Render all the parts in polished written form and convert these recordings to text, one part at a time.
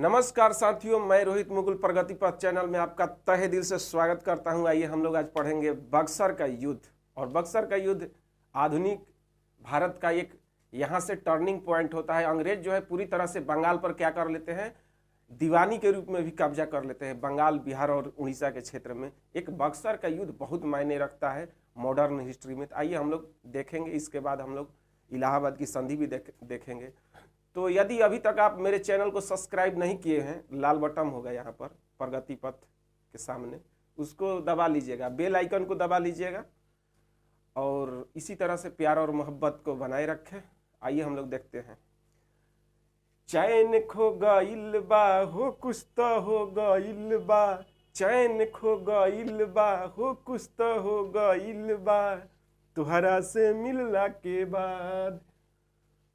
नमस्कार साथियों, मैं रोहित मुकुल प्रगति पथ चैनल में आपका तहे दिल से स्वागत करता हूं। आइए हम लोग आज पढ़ेंगे बक्सर का युद्ध। और बक्सर का युद्ध आधुनिक भारत का एक यहाँ से टर्निंग पॉइंट होता है। अंग्रेज जो है पूरी तरह से बंगाल पर क्या कर लेते हैं, दीवानी के रूप में भी कब्जा कर लेते हैं बंगाल, बिहार और उड़ीसा के क्षेत्र में। एक बक्सर का युद्ध बहुत मायने रखता है मॉडर्न हिस्ट्री में। तो आइए हम लोग देखेंगे, इसके बाद हम लोग इलाहाबाद की संधि भी देखेंगे। तो यदि अभी तक आप मेरे चैनल को सब्सक्राइब नहीं किए हैं, लाल बटन होगा यहाँ पर प्रगति पथ के सामने, उसको दबा लीजिएगा, बेल आइकन को दबा लीजिएगा और इसी तरह से प्यार और मोहब्बत को बनाए रखें। आइए हम लोग देखते हैं। चैन खो गइल बा हो कुछ तो हो गइल बा, चैन खो गइल बा हो कुछ तो हो गइल बा, तुहरा से मिलला के बाद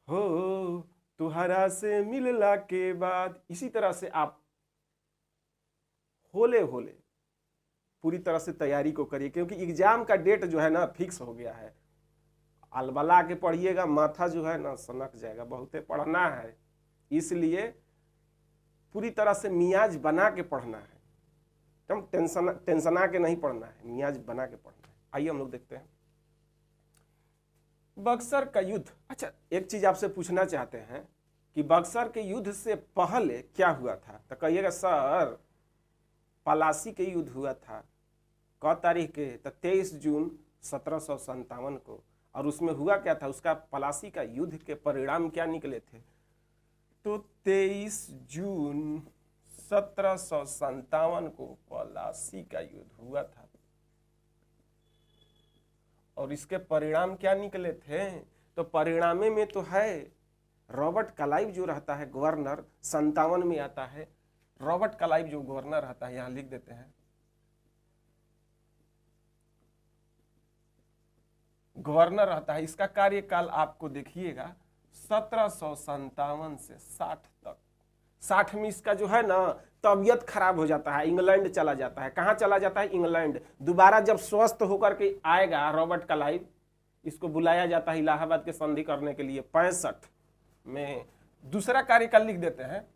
हो, तुहरा से मिलला के बाद। इसी तरह से आप होले होले पूरी तरह से तैयारी को करिए, क्योंकि एग्जाम का डेट जो है ना फिक्स हो गया है। अलबला के पढ़िएगा, माथा जो है ना सनक जाएगा, बहुते पढ़ना है, इसलिए पूरी तरह से मियाज बना के पढ़ना है, एकदम टेंशना के नहीं पढ़ना है, मियाज बना के पढ़ना है। आइए हम लोग देखते हैं बक्सर का युद्ध। अच्छा, एक चीज आपसे पूछना चाहते हैं कि बक्सर के युद्ध से पहले क्या हुआ था, तो कहिएगा सर पलासी के युद्ध हुआ था। क तारीख के, तो 23 जून 1757 को। और उसमें हुआ क्या था, उसका पलासी का युद्ध के परिणाम क्या निकले थे, तो 23 जून 1757 को पलासी का युद्ध हुआ था। और इसके परिणाम क्या निकले थे, तो परिणामे में तो है रॉबर्ट क्लाइव जो रहता है गवर्नर, 57 में आता है। रॉबर्ट क्लाइव जो गवर्नर रहता है, यहां लिख देते हैं, गवर्नर रहता है। इसका कार्यकाल आपको देखिएगा 1757 से 60 तक। 60 में इसका जो है ना तबियत खराब हो जाता है, इंग्लैंड चला जाता है। कहाँ चला जाता है, इंग्लैंड। दोबारा जब स्वस्थ होकर के आएगा रॉबर्ट क्लाइव, इसको बुलाया जाता है इलाहाबाद के संधि करने के लिए 65 में। दूसरा कार्यकाल लिख देते हैं।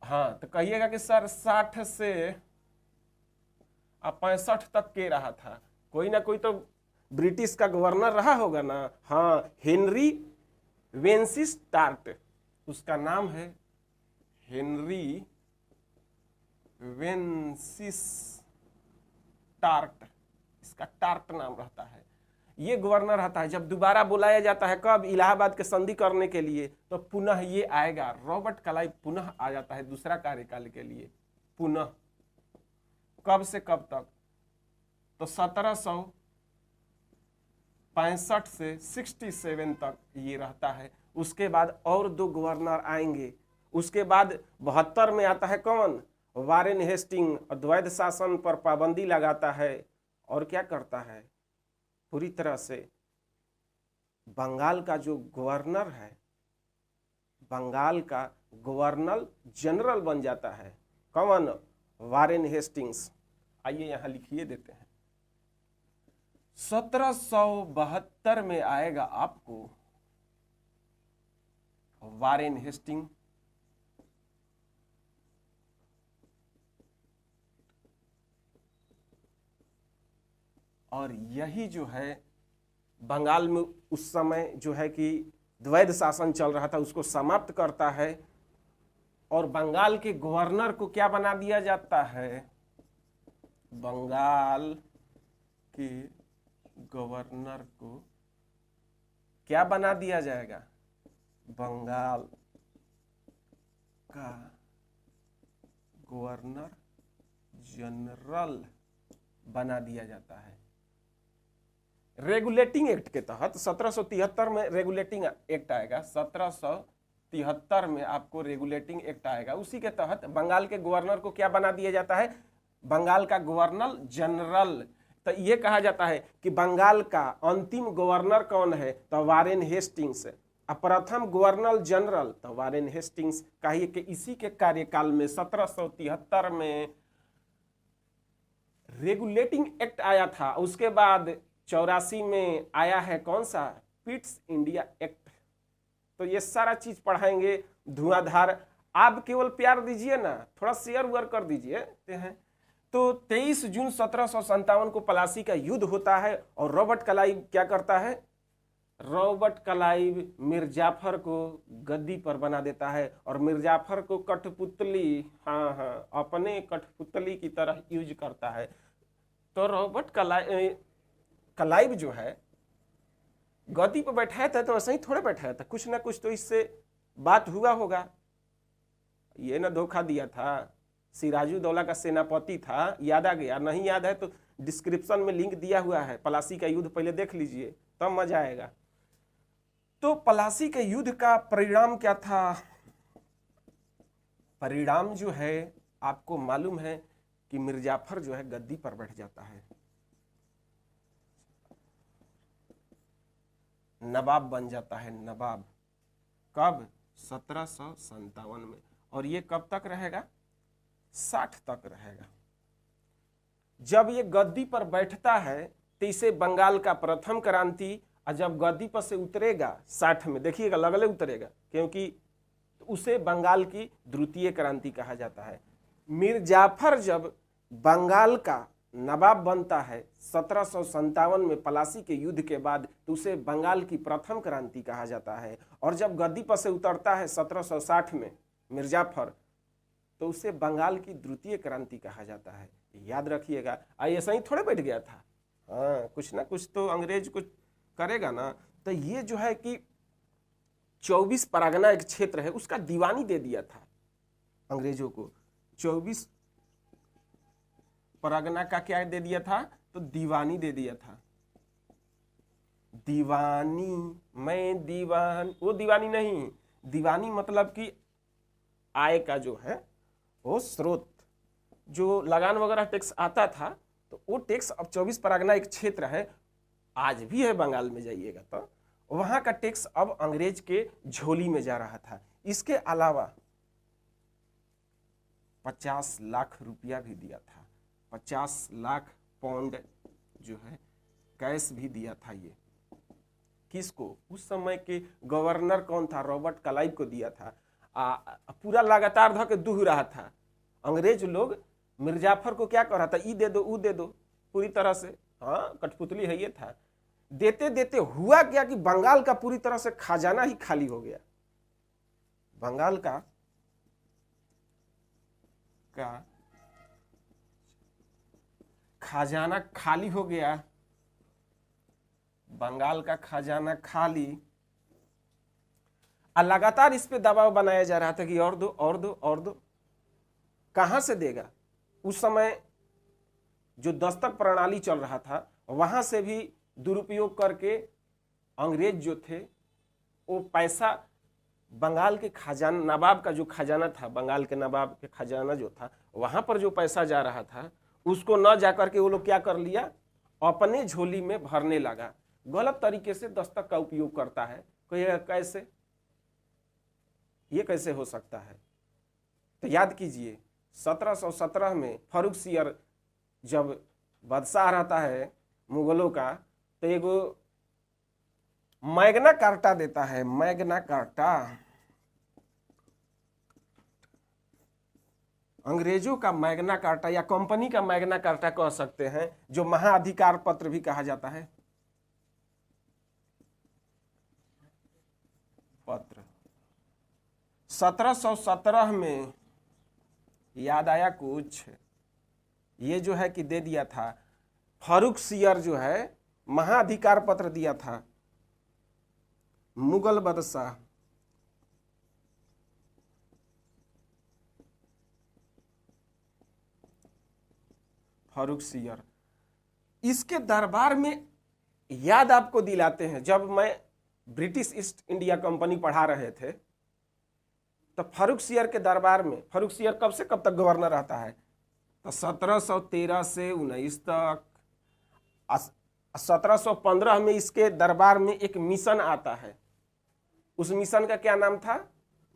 हाँ, तो कहिएगा कि सर 60 से 65 तक के रहा था, कोई ना कोई तो ब्रिटिश का गवर्नर रहा होगा ना। हाँ, हेनरी वेंसिस टार्ट, उसका नाम है हेनरी वेंसिस टार्ट, इसका टार्ट नाम रहता है। ये गवर्नर रहता है। जब दोबारा बुलाया जाता है कब, इलाहाबाद के संधि करने के लिए, तो पुनः ये आएगा। रॉबर्ट क्लाइव पुनः आ जाता है दूसरा कार्यकाल के लिए, पुनः। कब से कब तक, तो 1765 से 67 तक ये रहता है। उसके बाद और 2 गवर्नर आएंगे। उसके बाद 72 में आता है कौन, वारेन हेस्टिंग, अद्वैध शासन पर पाबंदी लगाता है और क्या करता है, पूरी तरह से बंगाल का जो गवर्नर है, बंगाल का गवर्नर जनरल बन जाता है। कौन, वारेन हेस्टिंग्स। आइए यहां लिखिए देते हैं। 1772 में आएगा आपको वारेन हेस्टिंग, और यही जो है बंगाल में उस समय जो है कि द्वैध शासन चल रहा था, उसको समाप्त करता है। और बंगाल के गवर्नर को क्या बना दिया जाता है, बंगाल के गवर्नर को क्या बना दिया जाएगा, बंगाल का गवर्नर जनरल बना दिया जाता है। रेगुलेटिंग एक्ट के तहत 1773 में रेगुलेटिंग एक्ट आएगा। 1773 में आपको रेगुलेटिंग एक्ट आएगा। उसी के तहत बंगाल के गवर्नर को क्या बना दिया जाता है, बंगाल का गवर्नर जनरल। तो ये कहा जाता है कि बंगाल का अंतिम गवर्नर कौन है, तो वारेन हेस्टिंग्स। प्रथम गवर्नर जनरल तो वारेन हेस्टिंग्स। कहिए कि इसी के कार्यकाल में 1773 में रेगुलेटिंग एक्ट आया था। उसके बाद 84 में आया है कौन सा, पिट्स इंडिया एक्ट। तो ये सारा चीज पढ़ाएंगे धुआंधार। आप केवल प्यार दीजिए ना, थोड़ा शेयर वेयर कर दीजिए हैं। तो 23 जून 1757 को प्लासी का युद्ध होता है और रॉबर्ट क्लाइव क्या करता है, रॉबर्ट क्लाइव मिर्जाफर को गद्दी पर बना देता है और मिर्जाफर को कठपुतली, हाँ अपने कठपुतली की तरह यूज करता है। तो रॉबर्ट क्लाइव जो है गद्दी पर बैठाया था तो ऐसे ही थोड़े बैठाया था, कुछ ना कुछ तो इससे बात हुआ होगा। ये ना धोखा दिया था, सिराजुद्दौला का सेनापति था, याद आ गया? नहीं याद है तो डिस्क्रिप्शन में लिंक दिया हुआ है, प्लासी का युद्ध पहले देख लीजिए तब मजा आएगा। तो प्लासी के युद्ध का परिणाम क्या था? परिणाम जो है आपको मालूम है कि मिर्जाफर जो है गद्दी पर बैठ जाता है, नवाब बन जाता है, नवाब। कब? 1757 में। और ये कब तक रहेगा? 60 तक रहेगा। जब ये गद्दी पर बैठता है तो इसे बंगाल का प्रथम क्रांति, और जब गद्दी पर से उतरेगा 60 में, देखिएगा लगले उतरेगा, क्योंकि उसे बंगाल की द्वितीय क्रांति कहा जाता है। मिर्जाफर जब बंगाल का नवाब बनता है 1757 में प्लासी के युद्ध के बाद, तो उसे बंगाल की प्रथम क्रांति कहा जाता है। और जब गद्दी पर से उतरता है 1760 में मिर्जाफर, तो उसे बंगाल की द्वितीय क्रांति कहा जाता है। याद रखिएगा। ऐसा ही थोड़े बैठ गया था, हाँ कुछ ना कुछ तो अंग्रेज कुछ करेगा ना। तो ये जो है कि 24 परगना एक क्षेत्र है, उसका दीवानी दे दिया था अंग्रेजों को। 24 परगना का क्या दे दिया था? तो दीवानी दे दिया था। दीवानी, मैं दीवान, वो दीवानी नहीं, दीवानी मतलब कि आय का जो है वो स्रोत, जो लगान वगैरह टैक्स आता था, तो वो टैक्स अब 24 परगना एक क्षेत्र है, आज भी है बंगाल में जाइएगा तो वहां का टैक्स अब अंग्रेज के झोली में जा रहा था। इसके अलावा 50 लाख रुपया भी दिया था, 50 लाख पाउंड जो है कैश भी दिया था। ये किसको? उस समय के गवर्नर कौन था? रॉबर्ट क्लाइव को दिया था। पूरा लगातार धके दुह रहा था। अंग्रेज लोग मिर्जाफर को क्या कर रहा था? ई दे दो, ऊ दे दो, पूरी तरह से, हाँ कठपुतली है ये था। देते देते हुआ क्या कि बंगाल का पूरी तरह से खजाना ही खाली हो गया। बंगाल का खजाना खाली हो गया, बंगाल का खजाना खाली। और लगातार इस पे दबाव बनाया जा रहा था कि और दो और दो और दो। कहां से देगा? उस समय जो दस्तक प्रणाली चल रहा था वहां से भी दुरुपयोग करके अंग्रेज जो थे वो पैसा बंगाल के खजाना, नवाब का जो खजाना था, बंगाल के नवाब के खजाना जो था, वहां पर जो पैसा जा रहा था उसको न जाकर के वो लोग क्या कर लिया? अपने झोली में भरने लगा। गलत तरीके से दस्तक का उपयोग करता है। कैसे? ये कैसे हो सकता है? तो याद कीजिए 1717 में फारूक सियर जब बादशाह रहता है मुगलों का, तो एगो मैग्ना कार्टा देता है, मैग्ना कार्टा, अंग्रेजों का मैग्ना कार्टा या कंपनी का मैग्ना कार्टा कह सकते हैं, जो महाअधिकार पत्र भी कहा जाता है। पत्र 1717 में याद आया कुछ, ये जो है कि दे दिया था फारूक सियर जो है महाअधिकार पत्र दिया था मुगल बादशाह फारूक सियर। इसके दरबार में याद आपको दिलाते हैं, जब मैं ब्रिटिश ईस्ट इंडिया कंपनी पढ़ा रहे थे तो फारूक सियर के दरबार में, फारूक सियर कब से कब तक गवर्नर रहता है? तो 1713 से 19 तक। 1715 में इसके दरबार में एक मिशन आता है। उस मिशन का क्या नाम था?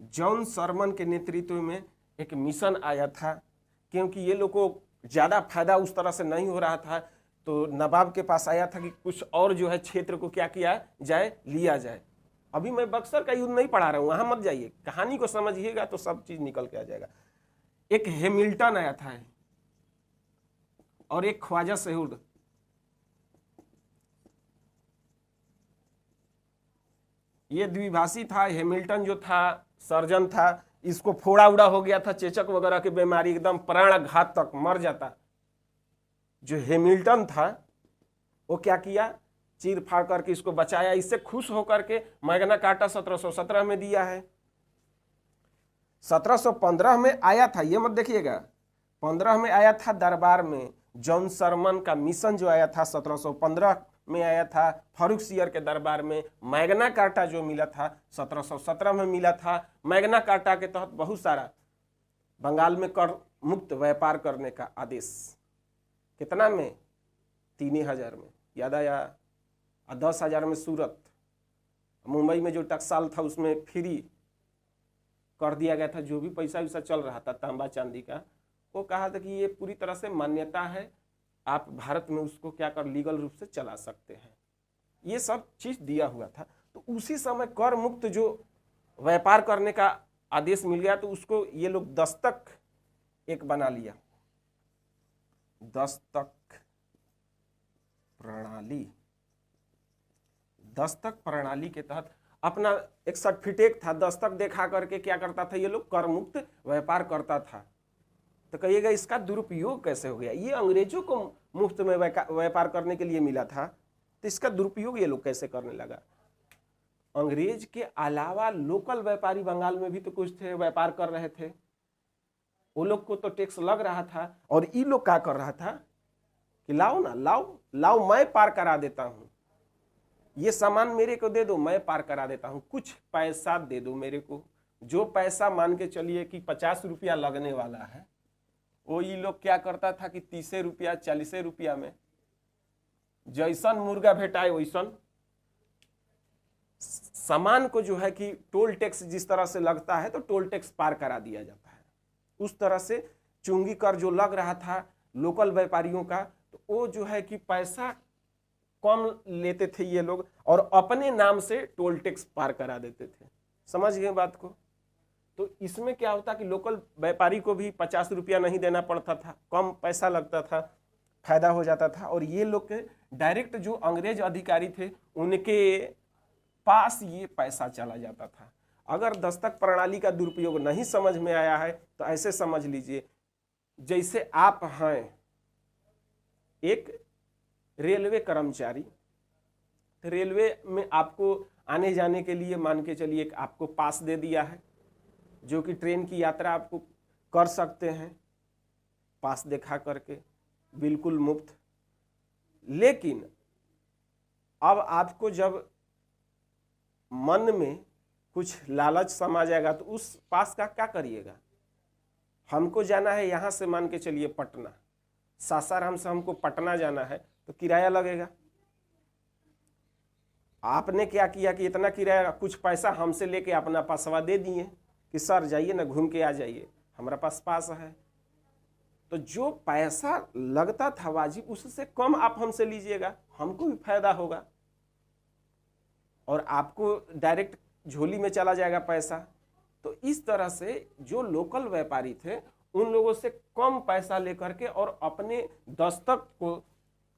जॉन सरमन के नेतृत्व में एक मिशन आया था। क्योंकि ये लोग को ज्यादा फायदा उस तरह से नहीं हो रहा था, तो नवाब के पास आया था कि कुछ और जो है क्षेत्र को क्या किया जाए, लिया जाए। अभी मैं बक्सर का युद्ध नहीं पढ़ा रहा हूं, वहां मत जाइए, कहानी को समझिएगा तो सब चीज निकल के आ जाएगा। एक हैमिल्टन आया था और एक ख्वाजा सयूद। ये द्विभाषी था। हैमिल्टन जो था सर्जन था, इसको फोड़ा उड़ा हो गया था, चेचक वगैरह की बीमारी, एकदम प्राणघात तक मर जाता। जो हैमिल्टन था वो क्या किया, चीर फाड़ करके इसको बचाया। इससे खुश होकर के मैग्ना कार्टा 1717 में दिया है। 1715 में आया था, ये मत देखिएगा, 15 में आया था दरबार में। जॉन सरमन का मिशन जो आया था 1715 में आया था फर्रुखसियर के दरबार में। मैग्ना कार्टा जो मिला था 1717 में मिला था। मैग्ना कार्टा के तहत बहुत सारा बंगाल में कर मुक्त व्यापार करने का आदेश, कितना में, 3000 में, याद आया, 10,000 में सूरत। मुंबई में जो टकसाल था उसमें फ्री कर दिया गया था। जो भी पैसा वैसा चल रहा था तांबा चांदी का, वो कहा था कि ये पूरी तरह से मान्यता है, आप भारत में उसको क्या कर लीगल रूप से चला सकते हैं। ये सब चीज दिया हुआ था। तो उसी समय कर मुक्त जो व्यापार करने का आदेश मिल गया, तो उसको ये लोग दस्तक एक बना लिया, दस्तक प्रणाली। दस्तक प्रणाली के तहत अपना एक सर्टिफिकेट था, दस्तक दिखा करके क्या करता था, ये लोग कर मुक्त व्यापार करता था। तो कहिएगा इसका दुरुपयोग कैसे हो गया? ये अंग्रेजों को मुफ्त में व्यापार करने के लिए मिला था, तो इसका दुरुपयोग ये लोग कैसे करने लगा? अंग्रेज के अलावा लोकल व्यापारी बंगाल में भी तो कुछ थे, व्यापार कर रहे थे। वो लोग को तो टैक्स लग रहा था, और ये लोग क्या कर रहा था कि लाओ ना, लाओ लाओ, मैं पार करा देता हूं, ये सामान मेरे को दे दो, मैं पार करा देता हूं, कुछ पैसा दे दो मेरे को। जो पैसा मान के चलिए कि 50 रुपया लगने वाला है, वो ये लोग क्या करता था कि 30 रुपया 40 रुपया में जैसन मुर्गा भेटाए वैसन सामान को जो है कि टोल टैक्स जिस तरह से लगता है तो टोल टैक्स पार करा दिया जाता है। उस तरह से चुंगी कर जो लग रहा था लोकल व्यापारियों का, तो वो जो है कि पैसा कम लेते थे ये लोग, और अपने नाम से टोल टैक्स पार करा देते थे। समझ गए बात को? तो इसमें क्या होता कि लोकल व्यापारी को भी 50 रुपया नहीं देना पड़ता था, कम पैसा लगता था, फायदा हो जाता था। और ये लोग के डायरेक्ट जो अंग्रेज अधिकारी थे उनके पास ये पैसा चला जाता था। अगर दस्तक प्रणाली का दुरुपयोग नहीं समझ में आया है तो ऐसे समझ लीजिए, जैसे आप हैं एक रेलवे कर्मचारी, तो रेलवे में आपको आने जाने के लिए मान के चलिए आपको पास दे दिया है, जो कि ट्रेन की यात्रा आपको कर सकते हैं पास दिखा करके, बिल्कुल मुफ्त। लेकिन अब आपको जब मन में कुछ लालच समा जाएगा तो उस पास का क्या करिएगा? हमको जाना है यहाँ से मान के चलिए पटना, सासाराम से हमको पटना जाना है तो किराया लगेगा। आपने क्या किया कि इतना किराया, कुछ पैसा हमसे लेके अपना पासवा दे दिए कि सर जाइए ना, घूम के आ जाइए, हमारा पास है। तो जो पैसा लगता था वाजिब, उससे कम आप हमसे लीजिएगा, हमको भी फायदा होगा और आपको डायरेक्ट झोली में चला जाएगा पैसा। तो इस तरह से जो लोकल व्यापारी थे उन लोगों से कम पैसा लेकर के और अपने दस्तक को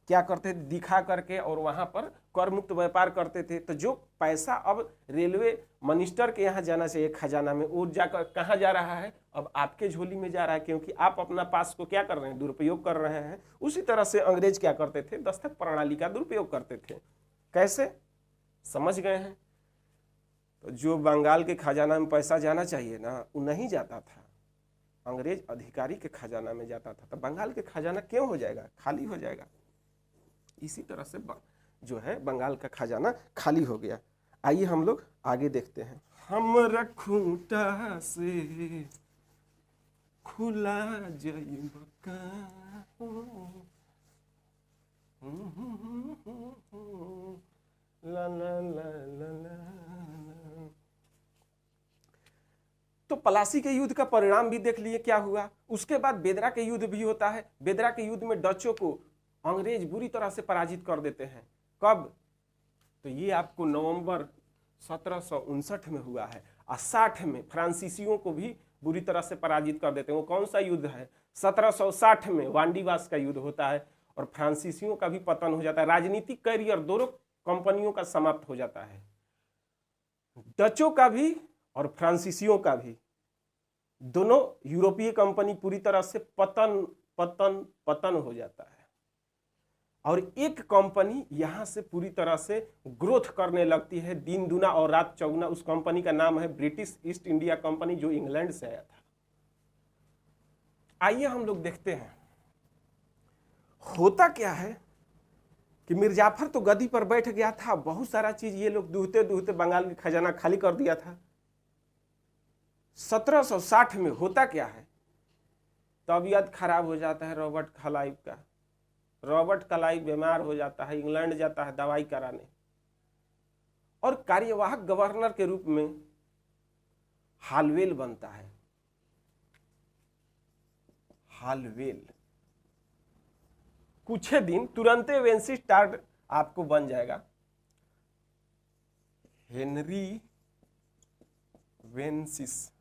क्या करते थे, दिखा करके, और वहां पर कर मुक्त व्यापार करते थे। तो जो पैसा अब रेलवे मिनिस्टर के यहाँ जाना चाहिए खजाना में, वो जाकर कहाँ जा रहा है? अब आपके झोली में जा रहा है, क्योंकि आप अपना पास को क्या कर रहे हैं, दुरुपयोग कर रहे हैं। उसी तरह से अंग्रेज क्या करते थे, दस्तक प्रणाली का दुरुपयोग करते थे। कैसे? समझ गए हैं? तो जो बंगाल के खजाना में पैसा जाना चाहिए ना, वो नहीं जाता था, अंग्रेज अधिकारी के खजाना में जाता था। तो बंगाल के खजाना क्यों हो जाएगा? खाली हो जाएगा। इसी तरह से जो है बंगाल का खजाना खाली हो गया। आइए हम लोग आगे देखते हैं। हमरा खूंटा से खुला जइबका, ला ला ला ला ला। तो पलासी के युद्ध का परिणाम भी देख लिए क्या हुआ। उसके बाद बेदरा के युद्ध भी होता है। बेदरा के युद्ध में डचों को अंग्रेज बुरी तरह से पराजित कर देते हैं। कब? तो ये आपको नवंबर 1759 में हुआ है। और 60 में फ्रांसीसियों को भी बुरी तरह से पराजित कर देते हैं। वो कौन सा युद्ध है? 1760 में वांडीवास का युद्ध होता है और फ्रांसीसियों का भी पतन हो जाता है। राजनीतिक कैरियर दोनों कंपनियों का समाप्त हो जाता है, डचों का भी और फ्रांसीसियों का भी। दोनों यूरोपीय कंपनी पूरी तरह से पतन पतन पतन हो जाता है और एक कंपनी यहां से पूरी तरह से ग्रोथ करने लगती है, दिन दुना और रात चौगुना। उस कंपनी का नाम है ब्रिटिश ईस्ट इंडिया कंपनी, जो इंग्लैंड से आया था। आइए हम लोग देखते हैं होता क्या है कि मिर्जाफर तो गद्दी पर बैठ गया था, बहुत सारा चीज ये लोग दूहते दूहते बंगाल की खजाना खाली कर दिया था। 1760 में होता क्या है, तबीयत खराब हो जाता है रॉबर्ट क्लाइव का। रॉबर्ट क्लाइव बीमार हो जाता है, इंग्लैंड जाता है दवाई कराने और कार्यवाहक गवर्नर के रूप में हालवेल बनता है। हालवेल कुछ दिन तुरंते वेंसिस्टार्ट आपको बन जाएगा। हेनरी वेंसिस्टार्ट,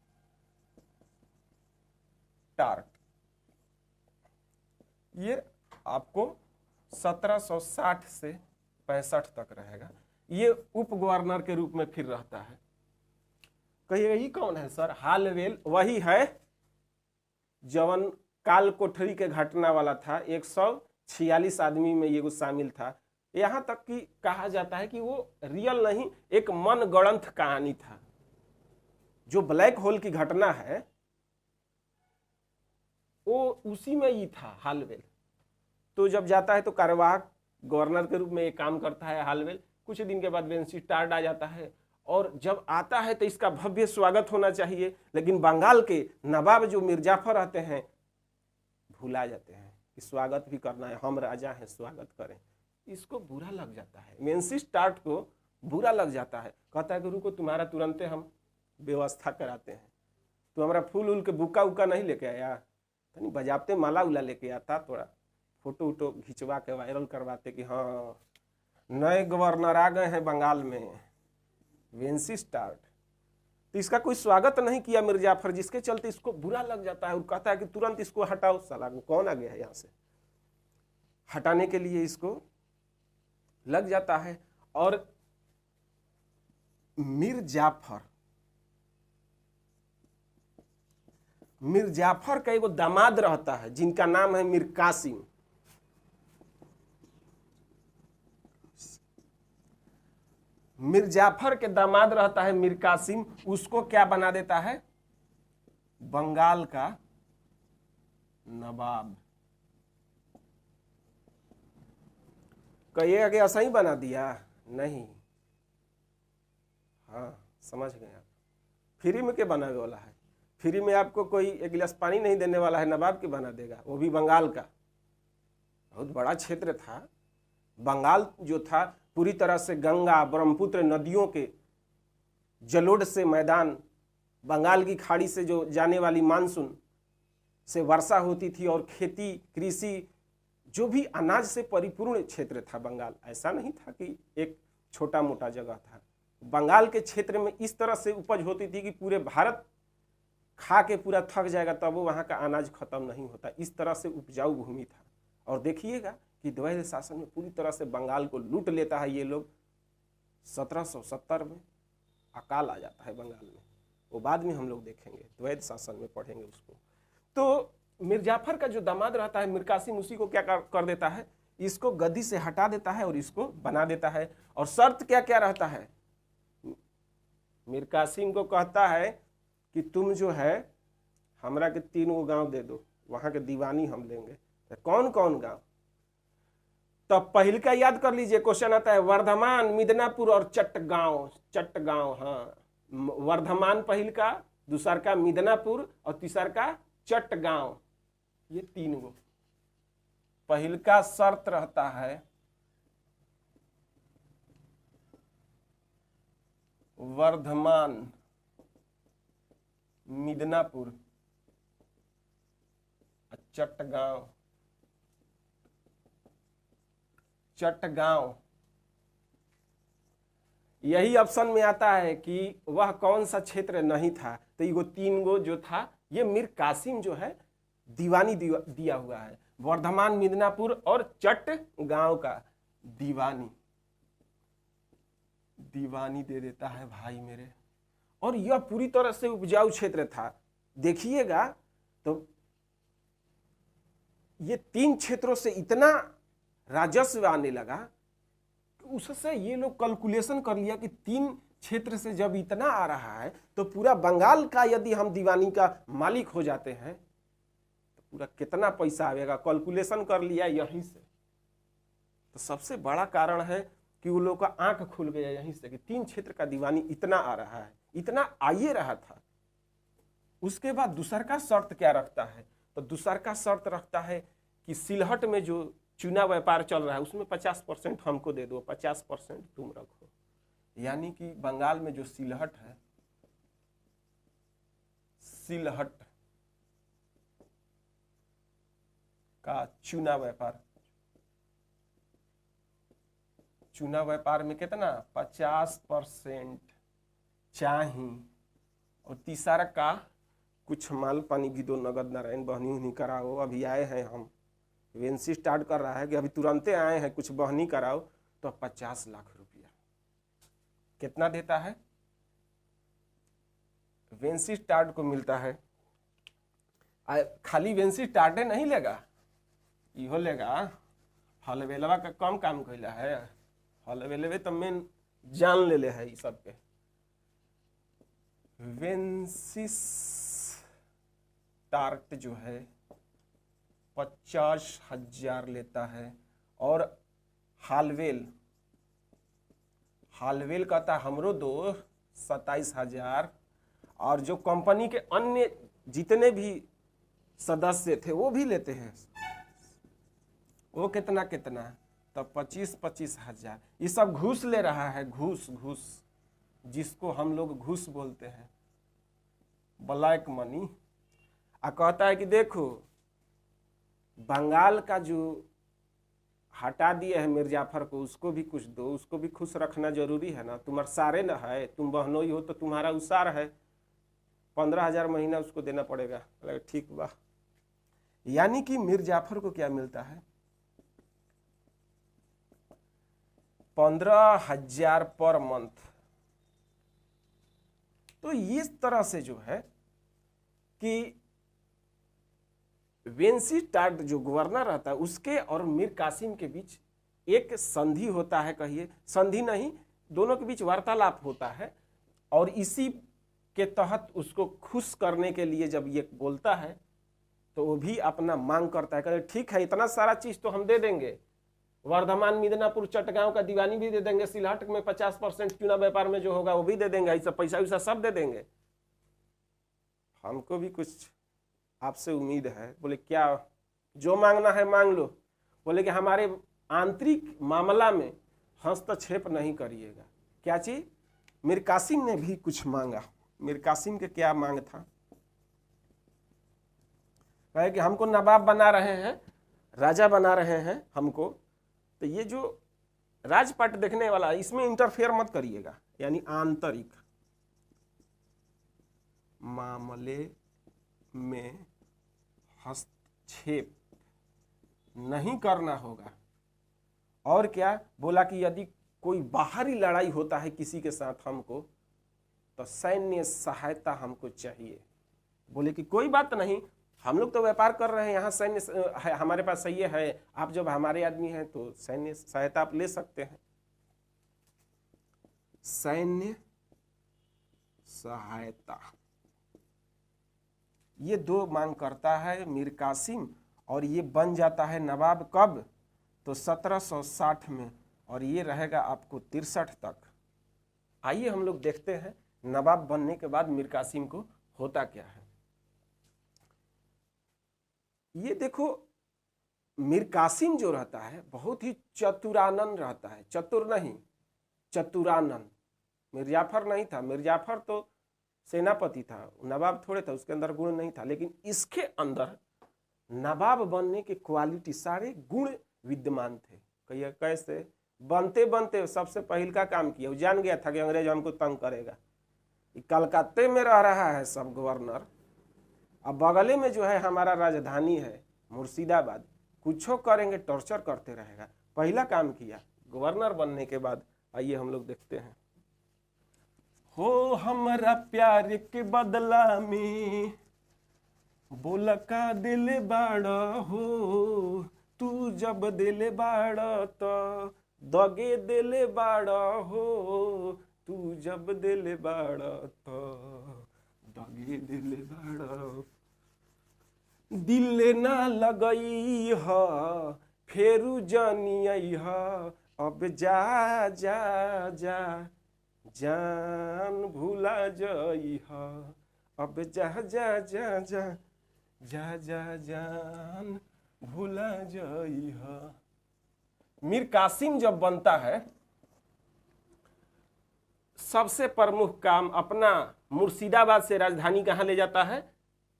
ये आपको 1760 से 65 तक रहेगा। ये उप गवर्नर के रूप में फिर रहता है। कहिएगा ये कौन है सर? हालवेल वही है जवन काल कोठरी के घटना वाला था। 146 आदमी में ये शामिल था। यहां तक कि कहा जाता है कि वो रियल नहीं, एक मनगढ़ंत कहानी था। जो ब्लैक होल की घटना है वो उसी में ही था हालवेल। तो जब जाता है तो कार्यवाहक गवर्नर के रूप में एक काम करता है हालवेल। कुछ दिन के बाद वेंसिस्टार्ट आ जाता है और जब आता है तो इसका भव्य स्वागत होना चाहिए, लेकिन बंगाल के नवाब जो मिर्जाफर रहते हैं भुला जाते हैं कि स्वागत भी करना है, हम राजा हैं स्वागत करें। इसको बुरा लग जाता है, वेंसिस्टार्ट को बुरा लग जाता है। कहता है कि रुको तुम्हारा तुरंते हम व्यवस्था कराते हैं। तो हमारा फूल उल के बुक्का उक्का नहीं लेके आया, तो बजाते माला उला लेके आता, थोड़ा फोटो वोटो खिंचवा के वायरल करवाते कि हाँ नए गवर्नर आ गए हैं बंगाल में, वेंसिस्टार्ट। तो इसका कोई स्वागत नहीं किया मिर्जाफर, जिसके चलते इसको बुरा लग जाता है और कहता है कि तुरंत इसको हटाओ, साला कौन आ गया है यहाँ से। हटाने के लिए इसको लग जाता है और मिर्जाफर का एगो दामाद रहता है जिनका नाम है मीर कासिम। मिर्जाफर के दामाद रहता है मीर कासिम। उसको क्या बना देता है? बंगाल का नवाब। कहिएगा कि ऐसा ही बना दिया? नहीं, हाँ समझ गए आप। फ्री में के बनाने वाला है? फ्री में आपको कोई एक गिलास पानी नहीं देने वाला है, नवाब के बना देगा, वो भी बंगाल का। बहुत बड़ा क्षेत्र था बंगाल जो था, पूरी तरह से गंगा ब्रह्मपुत्र नदियों के जलोढ़ से मैदान, बंगाल की खाड़ी से जो जाने वाली मानसून से वर्षा होती थी और खेती कृषि जो भी अनाज से परिपूर्ण क्षेत्र था बंगाल। ऐसा नहीं था कि एक छोटा मोटा जगह था। बंगाल के क्षेत्र में इस तरह से उपज होती थी कि पूरे भारत खा के पूरा थक जाएगा तब वो वहाँ का अनाज खत्म नहीं होता। इस तरह से उपजाऊ भूमि था। और देखिएगा कि द्वैध शासन में पूरी तरह से बंगाल को लूट लेता है ये लोग। 1770 में अकाल आ जाता है बंगाल में, वो बाद में हम लोग देखेंगे, द्वैध शासन में पढ़ेंगे उसको। तो मिर्जाफर का जो दामाद रहता है मीर कासिम, उसी को क्या कर देता है? इसको गद्दी से हटा देता है और इसको बना देता है। और शर्त क्या क्या रहता है? मीर कासिम को कहता है कि तुम जो है हमरा के 3 गो गांव दे दो, वहां के दीवानी हम लेंगे। तो कौन कौन गांव? तो पहले का याद कर लीजिए, क्वेश्चन आता है वर्धमान, मिदनापुर और चट्टगांव। चट्टगांव, हाँ, वर्धमान पहल का, दूसर का मिदनापुर और तीसर का चट्टगांव। ये 3 गो। पहल का शर्त रहता है वर्धमान, मिदनापुर, चट्टगांव। चट्टगांव यही ऑप्शन में आता है कि वह कौन सा क्षेत्र नहीं था। तो ये 3 गो जो था, ये मीर कासिम जो है दीवानी दिया हुआ है। वर्धमान, मिदनापुर और चटगांव का दीवानी दे देता है भाई मेरे। और यह पूरी तरह से उपजाऊ क्षेत्र था। देखिएगा तो ये 3 क्षेत्रों से इतना राजस्व आने लगा कि उससे ये लोग कैलकुलेशन कर लिया कि 3 क्षेत्र से जब इतना आ रहा है तो पूरा बंगाल का यदि हम दीवानी का मालिक हो जाते हैं तो पूरा कितना पैसा आएगा, कैलकुलेशन कर लिया यहीं से। तो सबसे बड़ा कारण है कि वो लोग का आंख खुल गया यहीं से कि 3 क्षेत्र का दीवानी इतना आ रहा है, इतना आइए रहा था। उसके बाद दूसर का शर्त क्या रखता है? तो दूसर का शर्त रखता है कि सिलहट में जो चूना व्यापार चल रहा है उसमें 50% हमको दे दो, 50% तुम रखो। यानी कि बंगाल में जो सिलहट है, सिलहट का चूना व्यापार में कितना 50% चाहिए। और तीसरा का कुछ माल पानी भी दो, नगद नारायण बहनी उहनी कराओ। अभी आए हैं हम, वेंसी स्टार्ट कर रहा है कि अभी तुरंते आए हैं, कुछ बहनी कराओ। तो 50 लाख रुपया कितना देता है? वेंसी स्टार्ट को मिलता है। खाली वेंसी स्टार्टे नहीं लेगा, इहो लेगा। हलवेलवा का कम काम कैला है, हलवेलवे तो मेन जान ले है ये सब के। वेंसिस टार्ट जो है 50,000 लेता है। और हालवेल कहता हमरो दो 27,000। और जो कंपनी के अन्य जितने भी सदस्य थे वो भी लेते हैं, वो कितना तब 25,000। ये सब घूस ले रहा है, घूस जिसको हम लोग घूस बोलते हैं, ब्लैक मनी। कहता है कि देखो बंगाल का जो हटा दिए है मिर्जाफर को, उसको भी कुछ दो, उसको भी खुश रखना जरूरी है ना। तुम्हारे सारे न है, तुम बहनोई हो तो तुम्हारा उसार है, 15,000 महीना उसको देना पड़ेगा। ठीक बा। यानी कि मिर्जाफर को क्या मिलता है? 15,000 पर मंथ। तो इस तरह से जो है कि वेंसी टार्ट जो गवर्नर रहता है उसके और मीर कासिम के बीच एक संधि होता है। कहिए संधि नहीं, दोनों के बीच वार्तालाप होता है। और इसी के तहत उसको खुश करने के लिए जब ये बोलता है तो वो भी अपना मांग करता है, कहते ठीक है इतना सारा चीज तो हम दे देंगे, वर्धमान, मिदनापुर, चटगांव का दीवानी भी दे देंगे, सिलहट में 50% चूना व्यापार में जो होगा वो भी दे देंगे, ऐसा पैसा वैसा सब दे देंगे। हमको भी कुछ आपसे उम्मीद है। बोले क्या, जो मांगना है मांग लो। बोले कि हमारे आंतरिक मामला में हस्तक्षेप नहीं करिएगा। क्या चीज? मीर कासिम ने भी कुछ मांगा। मीर कासिम के क्या मांग था? कहे कि हमको नवाब बना रहे हैं, राजा बना रहे हैं हमको, तो ये जो राजपाट देखने वाला इसमें इंटरफेयर मत करिएगा। यानी आंतरिक मामले में हस्तक्षेप नहीं करना होगा। और क्या बोला कि यदि कोई बाहरी लड़ाई होता है किसी के साथ हमको, तो सैन्य सहायता हमको चाहिए। बोले कि कोई बात नहीं, हम लोग तो व्यापार कर रहे हैं, यहाँ सैन्य है हमारे पास सही है, आप जब हमारे आदमी हैं तो सैन्य सहायता आप ले सकते हैं। सैन्य सहायता, ये 2 मांग करता है मीर कासिम। और ये बन जाता है नवाब कब? तो 1760 में। और ये रहेगा आपको 63 तक। आइए हम लोग देखते हैं नवाब बनने के बाद मीर कासिम को होता क्या है। ये देखो मीर कासिम जो रहता है बहुत ही चतुरानन रहता है। चतुर नहीं, चतुरानन। मिर्जाफर नहीं था, मिर्जाफर तो सेनापति था, नवाब थोड़े था, उसके अंदर गुण नहीं था। लेकिन इसके अंदर नवाब बनने के क्वालिटी, सारे गुण विद्यमान थे। कहिए कैसे? बनते बनते सबसे पहल का काम किया, वो जान गया था कि अंग्रेज हमको तंग करेगा। कलकत्ते में रह रहा है सब गवर्नर, अब बगले में जो है हमारा राजधानी है मुर्शिदाबाद, कुछो करेंगे टॉर्चर करते रहेगा। पहला काम किया गवर्नर बनने के बाद। आइए हम लोग देखते हैं। हो हमरा प्यार के बदला में बोला का दिल बाड़ा हो, तू जब दिल बाड़ा तो दगे दिल बाड़ा हो, तू जब दिल बाड़ा तो दगे दिल बाड़ा। दिल ना लगई ह फेरू जानी आई ह, अब जा जा जा जान भूला जाई ह, अब जा जा जा जा जा जा जान भूला जाई ह। मीर कासिम जब बनता है, सबसे प्रमुख काम अपना मुर्शिदाबाद से राजधानी कहाँ ले जाता है,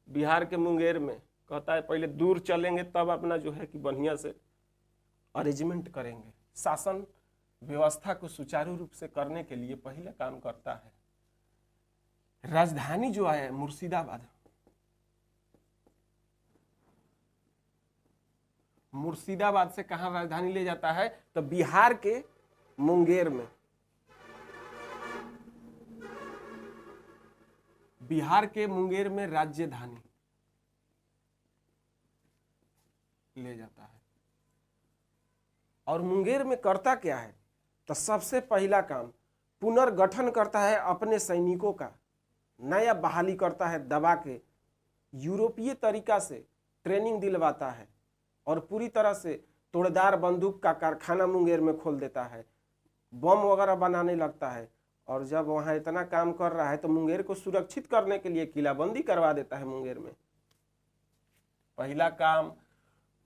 बिहार के मुंगेर में। कहता है पहले दूर चलेंगे तब अपना जो है कि बढ़िया से अरेंजमेंट करेंगे। शासन व्यवस्था को सुचारू रूप से करने के लिए पहले काम करता है। राजधानी जो है मुर्शिदाबाद, मुर्शिदाबाद से कहां राजधानी ले जाता है, तो बिहार के मुंगेर में। बिहार के मुंगेर में राजधानी ले जाता है। और मुंगेर में करता क्या है, तो सबसे पहला काम पुनर्गठन करता है अपने सैनिकों का, नया बहाली करता है दबा के, यूरोपीय तरीका से ट्रेनिंग दिलवाता है और पूरी तरह से तोड़दार बंदूक का कारखाना मुंगेर में खोल देता है, बम वगैरह बनाने लगता है। और जब वहाँ इतना काम कर रहा है तो मुंगेर को सुरक्षित करने के लिए किलाबंदी करवा देता है मुंगेर में। पहला काम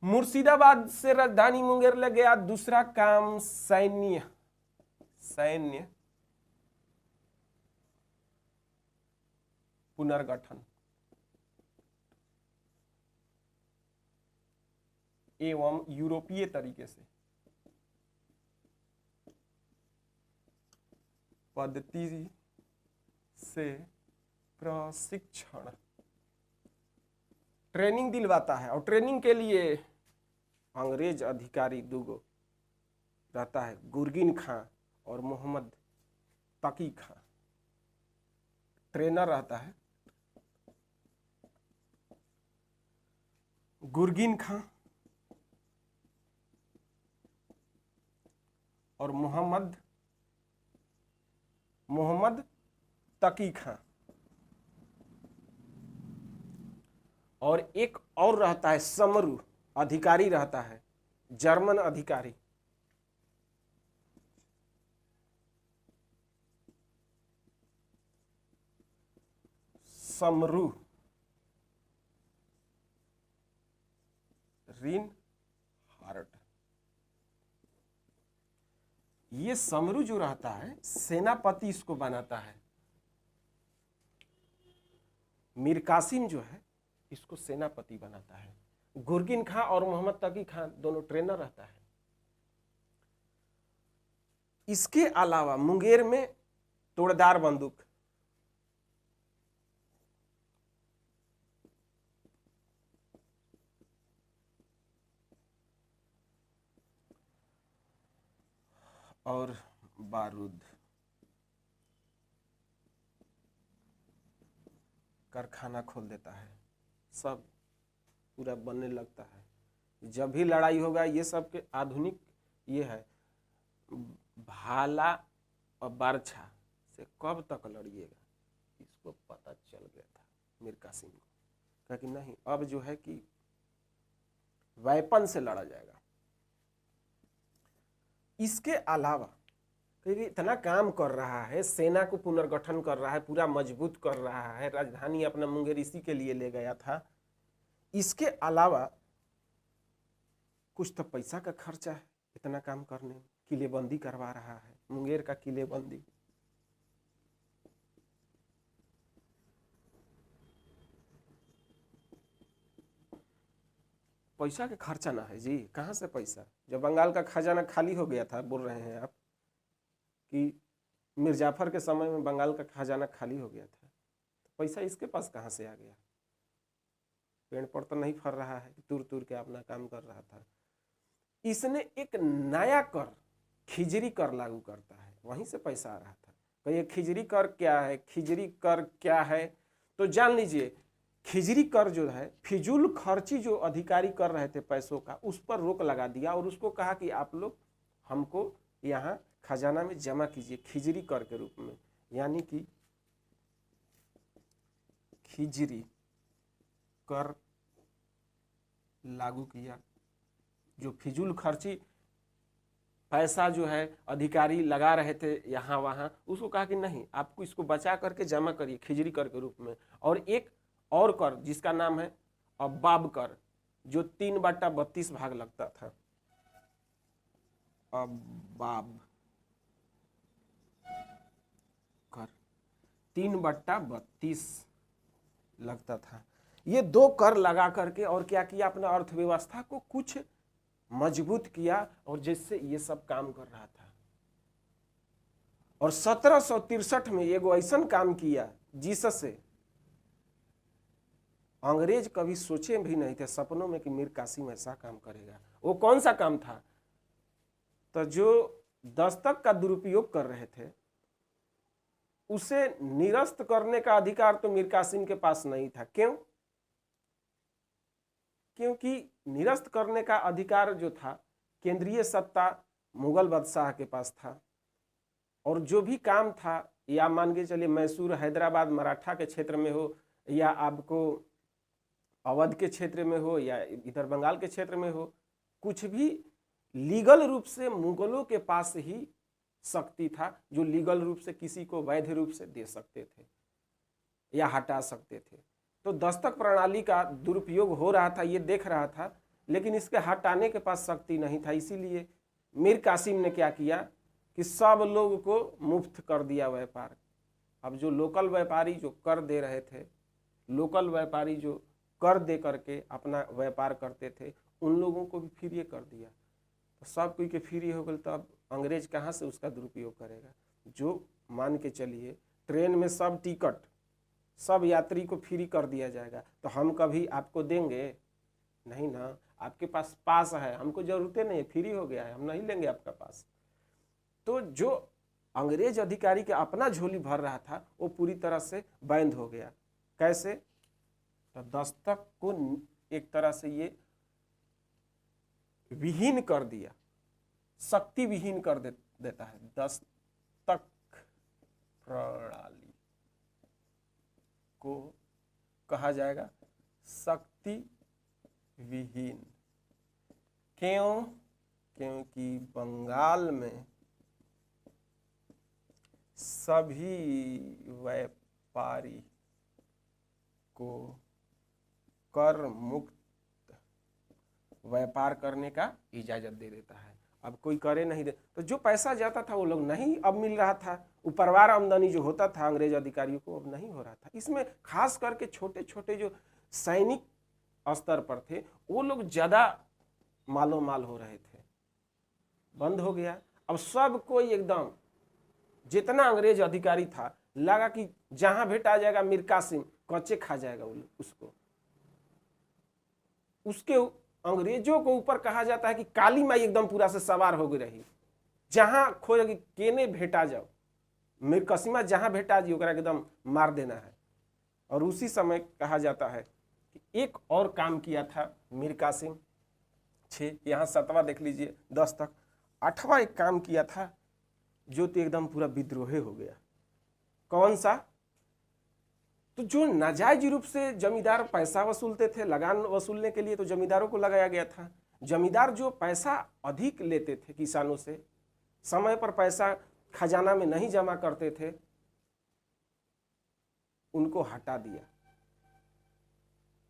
मुर्शिदाबाद से राजधानी मुंगेर ले गया। दूसरा काम सैन्य पुनर्गठन एवं यूरोपीय तरीके से पद्धति से प्रशिक्षण, ट्रेनिंग दिलवाता है। और ट्रेनिंग के लिए अंग्रेज अधिकारी दूगो रहता है, गुरगिन खां और मोहम्मद तकी खां, ट्रेनर रहता है। गुरगिन खां और मोहम्मद तकी खां। और एक और रहता है समरू अधिकारी रहता है, जर्मन अधिकारी। समरू रिन हार्ट। ये समरू जो रहता है सेनापति इसको बनाता है। मीर कासिम जो है इसको सेनापति बनाता है। गुरगिन खां और मोहम्मद तकी खां दोनों ट्रेनर रहता है। इसके अलावा मुंगेर में तोड़दार बंदूक, और बारूद कारखाना खोल देता है, सब पूरा बनने लगता है। जब भी लड़ाई होगा ये सब के आधुनिक ये है। भाला और बरछा से कब तक लड़िएगा, इसको पता चल गया था मीर कासिम को, कहा कि नहीं अब जो है कि वेपन से लड़ा जाएगा। इसके अलावा इतना काम कर रहा है, सेना को पुनर्गठन कर रहा है, पूरा मजबूत कर रहा है, राजधानी अपना मुंगेर इसी के लिए ले गया था। इसके अलावा कुछ तो पैसा का खर्चा है इतना काम करने में, किलेबंदी करवा रहा है, मुंगेर का किलेबंदी। पैसा के खर्चा ना है जी, कहाँ से पैसा? जब बंगाल का खजाना खाली हो गया था, बोल रहे हैं आप कि मीर जाफर के समय में बंगाल का खजाना खाली हो गया था, तो पैसा इसके पास कहाँ से आ गया? पेड़ पर तो नहीं फर रहा है, तुर तुर के अपना काम कर रहा था। इसने एक नया कर, खिजरी कर लागू करता है, वहीं से पैसा आ रहा था। तो ये खिजरी कर क्या है? खिजरी कर क्या है तो जान लीजिए। खिजरी कर जो है, फिजूल खर्ची जो अधिकारी कर रहे थे पैसों का, उस पर रोक लगा दिया और उसको कहा कि आप लोग हमको यहाँ खजाना में जमा कीजिए खिजरी कर के रूप में। यानी कि खिजरी कर लागू किया। जो फिजूल खर्ची पैसा जो है अधिकारी लगा रहे थे यहाँ वहाँ, उसको कहा कि नहीं, आपको इसको बचा करके जमा करिए खिजरी कर के रूप में। और एक और कर जिसका नाम है अब्बाब कर, जो 3/32 भाग लगता था। अब्बाब कर 3/32 लगता था। ये 2 कर लगा करके और क्या किया, अपना अर्थव्यवस्था को कुछ मजबूत किया और जिससे ये सब काम कर रहा था। और 1763 में एगो ऐसा काम किया जिससे अंग्रेज कभी सोचे भी नहीं थे सपनों में कि मीर कासिम ऐसा काम करेगा। वो कौन सा काम था? तो जो दस्तक का दुरुपयोग कर रहे थे उसे निरस्त करने का अधिकार तो मीर कासिम के पास नहीं था। क्यों? क्योंकि निरस्त करने का अधिकार जो था, केंद्रीय सत्ता मुगल बादशाह के पास था। और जो भी काम था, या मान के चलिए मैसूर, हैदराबाद, मराठा के क्षेत्र में हो, या आपको अवध के क्षेत्र में हो, या इधर बंगाल के क्षेत्र में हो, कुछ भी लीगल रूप से मुगलों के पास ही शक्ति था, जो लीगल रूप से किसी को वैध रूप से दे सकते थे या हटा सकते थे। तो दस्तक प्रणाली का दुरुपयोग हो रहा था, ये देख रहा था, लेकिन इसके हटाने के पास शक्ति नहीं था। इसीलिए मीर कासिम ने क्या किया कि सब लोग को मुफ्त कर दिया व्यापार। अब जो लोकल व्यापारी जो कर दे रहे थे, लोकल व्यापारी जो कर दे करके अपना व्यापार करते थे, उन लोगों को भी फ्री कर दिया। तो सब कोई के फ्री हो गए, तो अब अंग्रेज कहाँ से उसका दुरुपयोग करेगा? जो मान के चलिए ट्रेन में सब टिकट, सब यात्री को फ्री कर दिया जाएगा, तो हम कभी आपको देंगे नहीं ना। आपके पास पास है, हमको जरूरत नहीं है, फ्री हो गया है, हम नहीं लेंगे आपका पास। तो जो अंग्रेज अधिकारी के अपना झोली भर रहा था, वो पूरी तरह से बंद हो गया। कैसे? तो दस्तक को एक तरह से ये विहीन कर दिया, शक्ति विहीन कर देता है। दस्तक प्रणाली को कहा जाएगा शक्ति विहीन। क्यों? क्योंकि बंगाल में सभी व्यापारी को कर मुक्त व्यापार करने का इजाजत दे देता है। अब कोई करे नहीं दे, तो जो पैसा जाता था वो लोग नहीं अब मिल रहा था। उपरवार आमदनी जो होता था अंग्रेज अधिकारियों को, अब नहीं हो रहा था। इसमें खास करके छोटे छोटे जो सैनिक स्तर पर थे, वो लोग ज्यादा मालो माल हो रहे थे। बंद हो गया। अब सब कोई एकदम, जितना अंग्रेज अधिकारी था, लगा कि जहां भेटा जाएगा मीर कासिम, कच्चे खा जाएगा उसको। उसके अंग्रेजों को ऊपर कहा जाता है कि काली माई एकदम पूरा से सवार हो गई रही। जहां खोज केने भेटा जाओ, मीर कासिमा जहां भेटा जी ओकरा एकदम मार देना है। और उसी समय कहा जाता है कि एक और काम किया था मीर कासिम। 6, यहाँ 7वां देख लीजिए, 10 तक। 8वां एक काम किया था जो तो एकदम पूरा विद्रोही हो गया। कौन सा? तो जो नाजायज रूप से जमींदार पैसा वसूलते थे, लगान वसूलने के लिए तो जमींदारों को लगाया गया था। जमींदार जो पैसा अधिक लेते थे किसानों से, समय पर पैसा खजाना में नहीं जमा करते थे, उनको हटा दिया।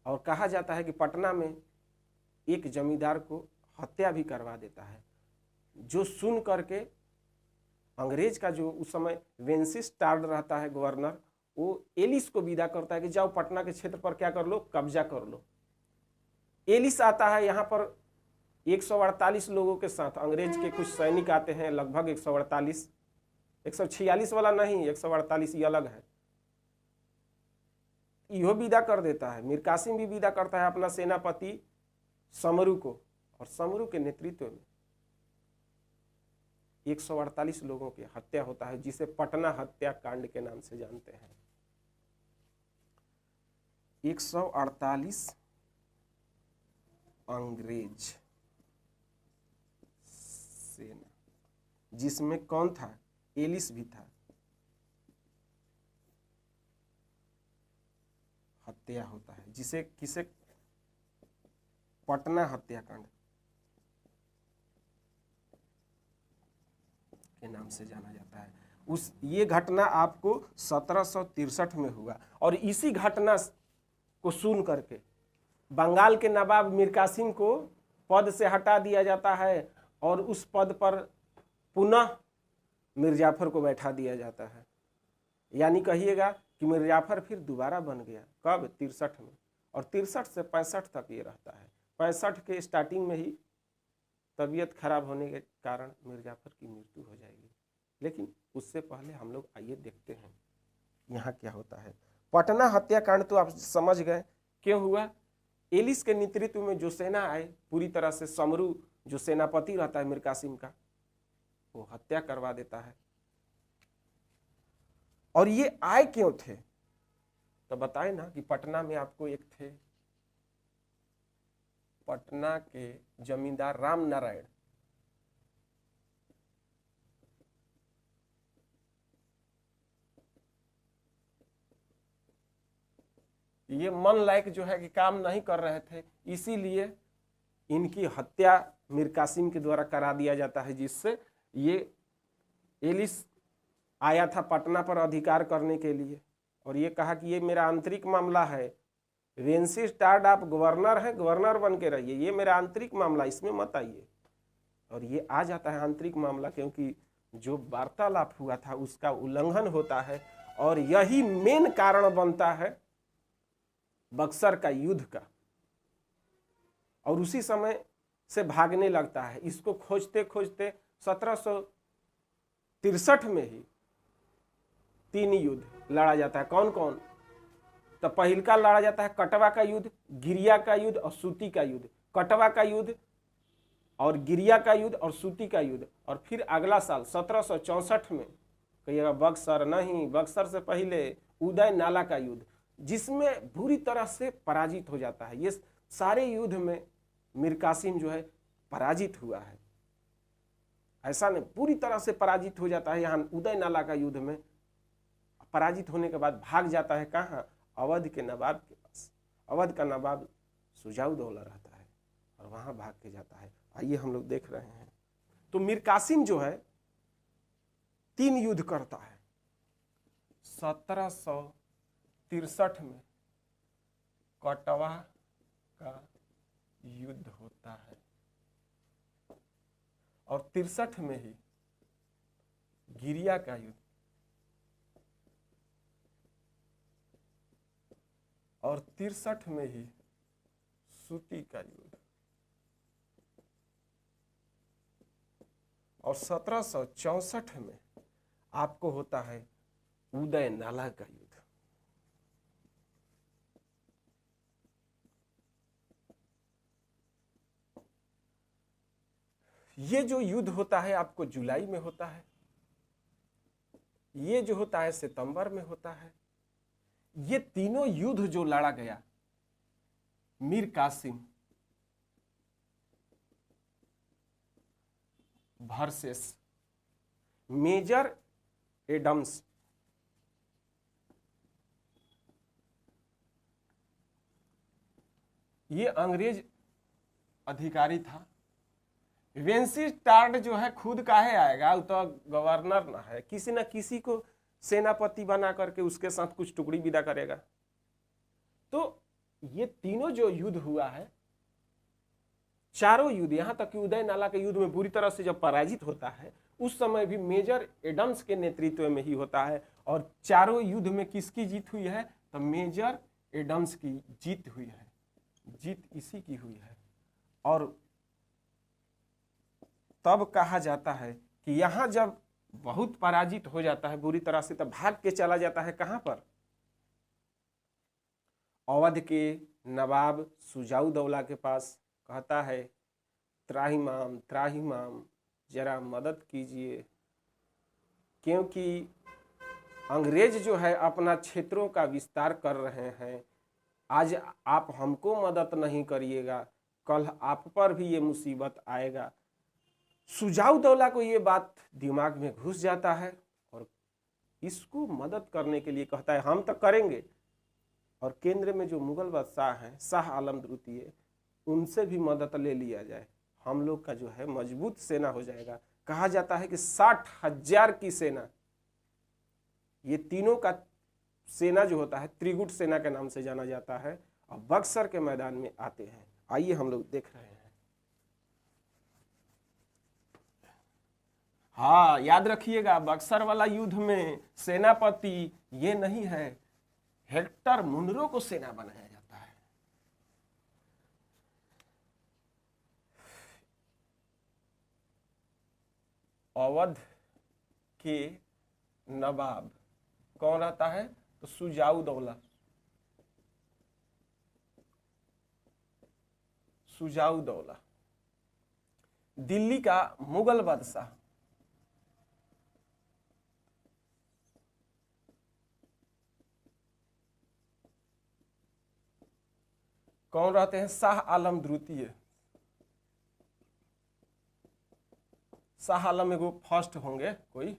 और कहा जाता है कि पटना में एक जमींदार को हत्या भी करवा देता है, जो सुन करके अंग्रेज का जो उस समय वेंसिस टार्ड रहता है गवर्नर, वो एलिस को विदा करता है कि जाओ पटना के क्षेत्र पर क्या कर लो, कब्जा कर लो। एलिस आता है यहाँ पर 148 लोगों के साथ। अंग्रेज के कुछ सैनिक आते हैं लगभग 148, 146 वाला नहीं, 148 ये अलग है। इहो विदा कर देता है। मीर कासिम भी विदा करता है अपना सेनापति समरू को, और समरू के नेतृत्व में 148 लोगों की हत्या होता है, जिसे पटना हत्याकांड के नाम से जानते हैं। 148 अंग्रेज सेना, जिसमें कौन था? एलिस भी था। हत्या होता है, जिसे किसे पटना हत्याकांड के नाम से जाना जाता है। ये घटना आपको 1763 में हुआ, और इसी घटना को सुन करके बंगाल के नवाब मीर कासिम को पद से हटा दिया जाता है, और उस पद पर पुनः मीर जाफर को बैठा दिया जाता है। यानी कहिएगा कि मीर जाफर फिर दोबारा बन गया। कब? 63 में, और 63 से 65 तक ये रहता है। 65 के स्टार्टिंग में ही तबीयत खराब होने के कारण मीर जाफर की मृत्यु हो जाएगी। लेकिन उससे पहले हम लोग आइए देखते हैं यहाँ क्या होता है। पटना हत्याकांड तो आप समझ गए क्यों हुआ। एलिस के नेतृत्व में जो सेना आए, पूरी तरह से समरू जो सेनापति रहता है मीर कासिम का, वो हत्या करवा देता है। और ये आए क्यों थे? तो बताए ना कि पटना में आपको एक थे पटना के जमींदार राम नारायण। ये मन लायक जो है कि काम नहीं कर रहे थे, इसीलिए इनकी हत्या मीर कासिम के द्वारा करा दिया जाता है, जिससे ये एलिस आया था पटना पर अधिकार करने के लिए, और ये कहा कि ये मेरा आंतरिक मामला है। वेंसी स्टार्ड आप गवर्नर हैं, गवर्नर बन के रहिए, ये मेरा आंतरिक मामला, इसमें मत आइए। और ये आ जाता है आंतरिक मामला, क्योंकि जो वार्तालाप हुआ था उसका उल्लंघन होता है, और यही मेन कारण बनता है बक्सर का युद्ध का। और उसी समय से भागने लगता है। इसको खोजते खोजते 1763 में ही 3 युद्ध लड़ा जाता है। कौन कौन? तो पहल का लड़ा जाता है कटवा का युद्ध, गिरिया का युद्ध और सूती का युद्ध। कटवा का युद्ध और गिरिया का युद्ध और सूती का युद्ध। और फिर अगला साल 1764 में, कहिएगा बक्सर नहीं, बक्सर से पहले उदय नाला का युद्ध, जिसमें बुरी तरह से पराजित हो जाता है। ये सारे युद्ध में मीर कासिम जो है पराजित हुआ है। ऐसा नहीं, पूरी तरह से पराजित हो जाता है। यहाँ उदय नाला का युद्ध में पराजित होने के बाद भाग जाता है कहाँ? अवध के नवाब के पास। अवध का नवाब शुजाउद्दौला रहता है, और वहां भाग के जाता है। आइए हम लोग देख रहे हैं। तो मीर कासिम जो है 3 युद्ध करता है। 1763 में कटवा का युद्ध होता है, और 63 में ही गिरिया का युद्ध, और 63 में ही सूती का युद्ध, और 1764 में आपको होता है उदय नाला का युद्ध। ये जो युद्ध होता है आपको जुलाई में होता है, ये जो होता है सितंबर में होता है। ये तीनों युद्ध जो लड़ा गया Mir Qasim versus Major Adams, ये अंग्रेज अधिकारी था। वेंसी स्टार्ड जो है खुद काहे आएगा, वो तो गवर्नर ना है, किसी न किसी को सेनापति बना करके उसके साथ कुछ टुकड़ी विदा करेगा। तो ये तीनों जो युद्ध हुआ है, चारों युद्ध, यहां तक कि उदय नाला के युद्ध में बुरी तरह से जब पराजित होता है, उस समय भी मेजर एडम्स के नेतृत्व में ही होता है। और चारों युद्ध में किसकी जीत हुई है? तो मेजर एडम्स की जीत हुई है। जीत इसी की हुई है। और तब कहा जाता है कि यहां जब बहुत पराजित हो जाता है बुरी तरह से, तब भाग के चला जाता है कहां पर, अवध के नवाब सुजाउदौला के पास। कहता है त्राहिमाम त्राहिमाम, जरा मदद कीजिए, क्योंकि अंग्रेज जो है अपना क्षेत्रों का विस्तार कर रहे हैं। आज आप हमको मदद नहीं करिएगा, कल आप पर भी ये मुसीबत आएगा। सुजाउदौला को ये बात दिमाग में घुस जाता है और इसको मदद करने के लिए कहता है हम तो करेंगे। और केंद्र में जो मुगल बादशाह हैं शाह आलम द्वितीय, उनसे भी मदद ले लिया जाए, हम लोग का जो है मजबूत सेना हो जाएगा। कहा जाता है कि 60,000 की सेना, ये तीनों का सेना जो होता है त्रिगुट सेना के नाम से जाना जाता है, और बक्सर के मैदान में आते हैं। आइए हम लोग देख रहे हैं। हाँ, याद रखिएगा बक्सर वाला युद्ध में सेनापति ये नहीं है, हेक्टर मुनरो को सेना बनाया जाता है। अवध के नवाब कौन रहता है, तो सुजाउदौला। सुजाउदौला दिल्ली का मुगल बादशाह कौन रहते हैं, शाह आलम द्वितीय। शाह आलम एगो फर्स्ट होंगे कोई,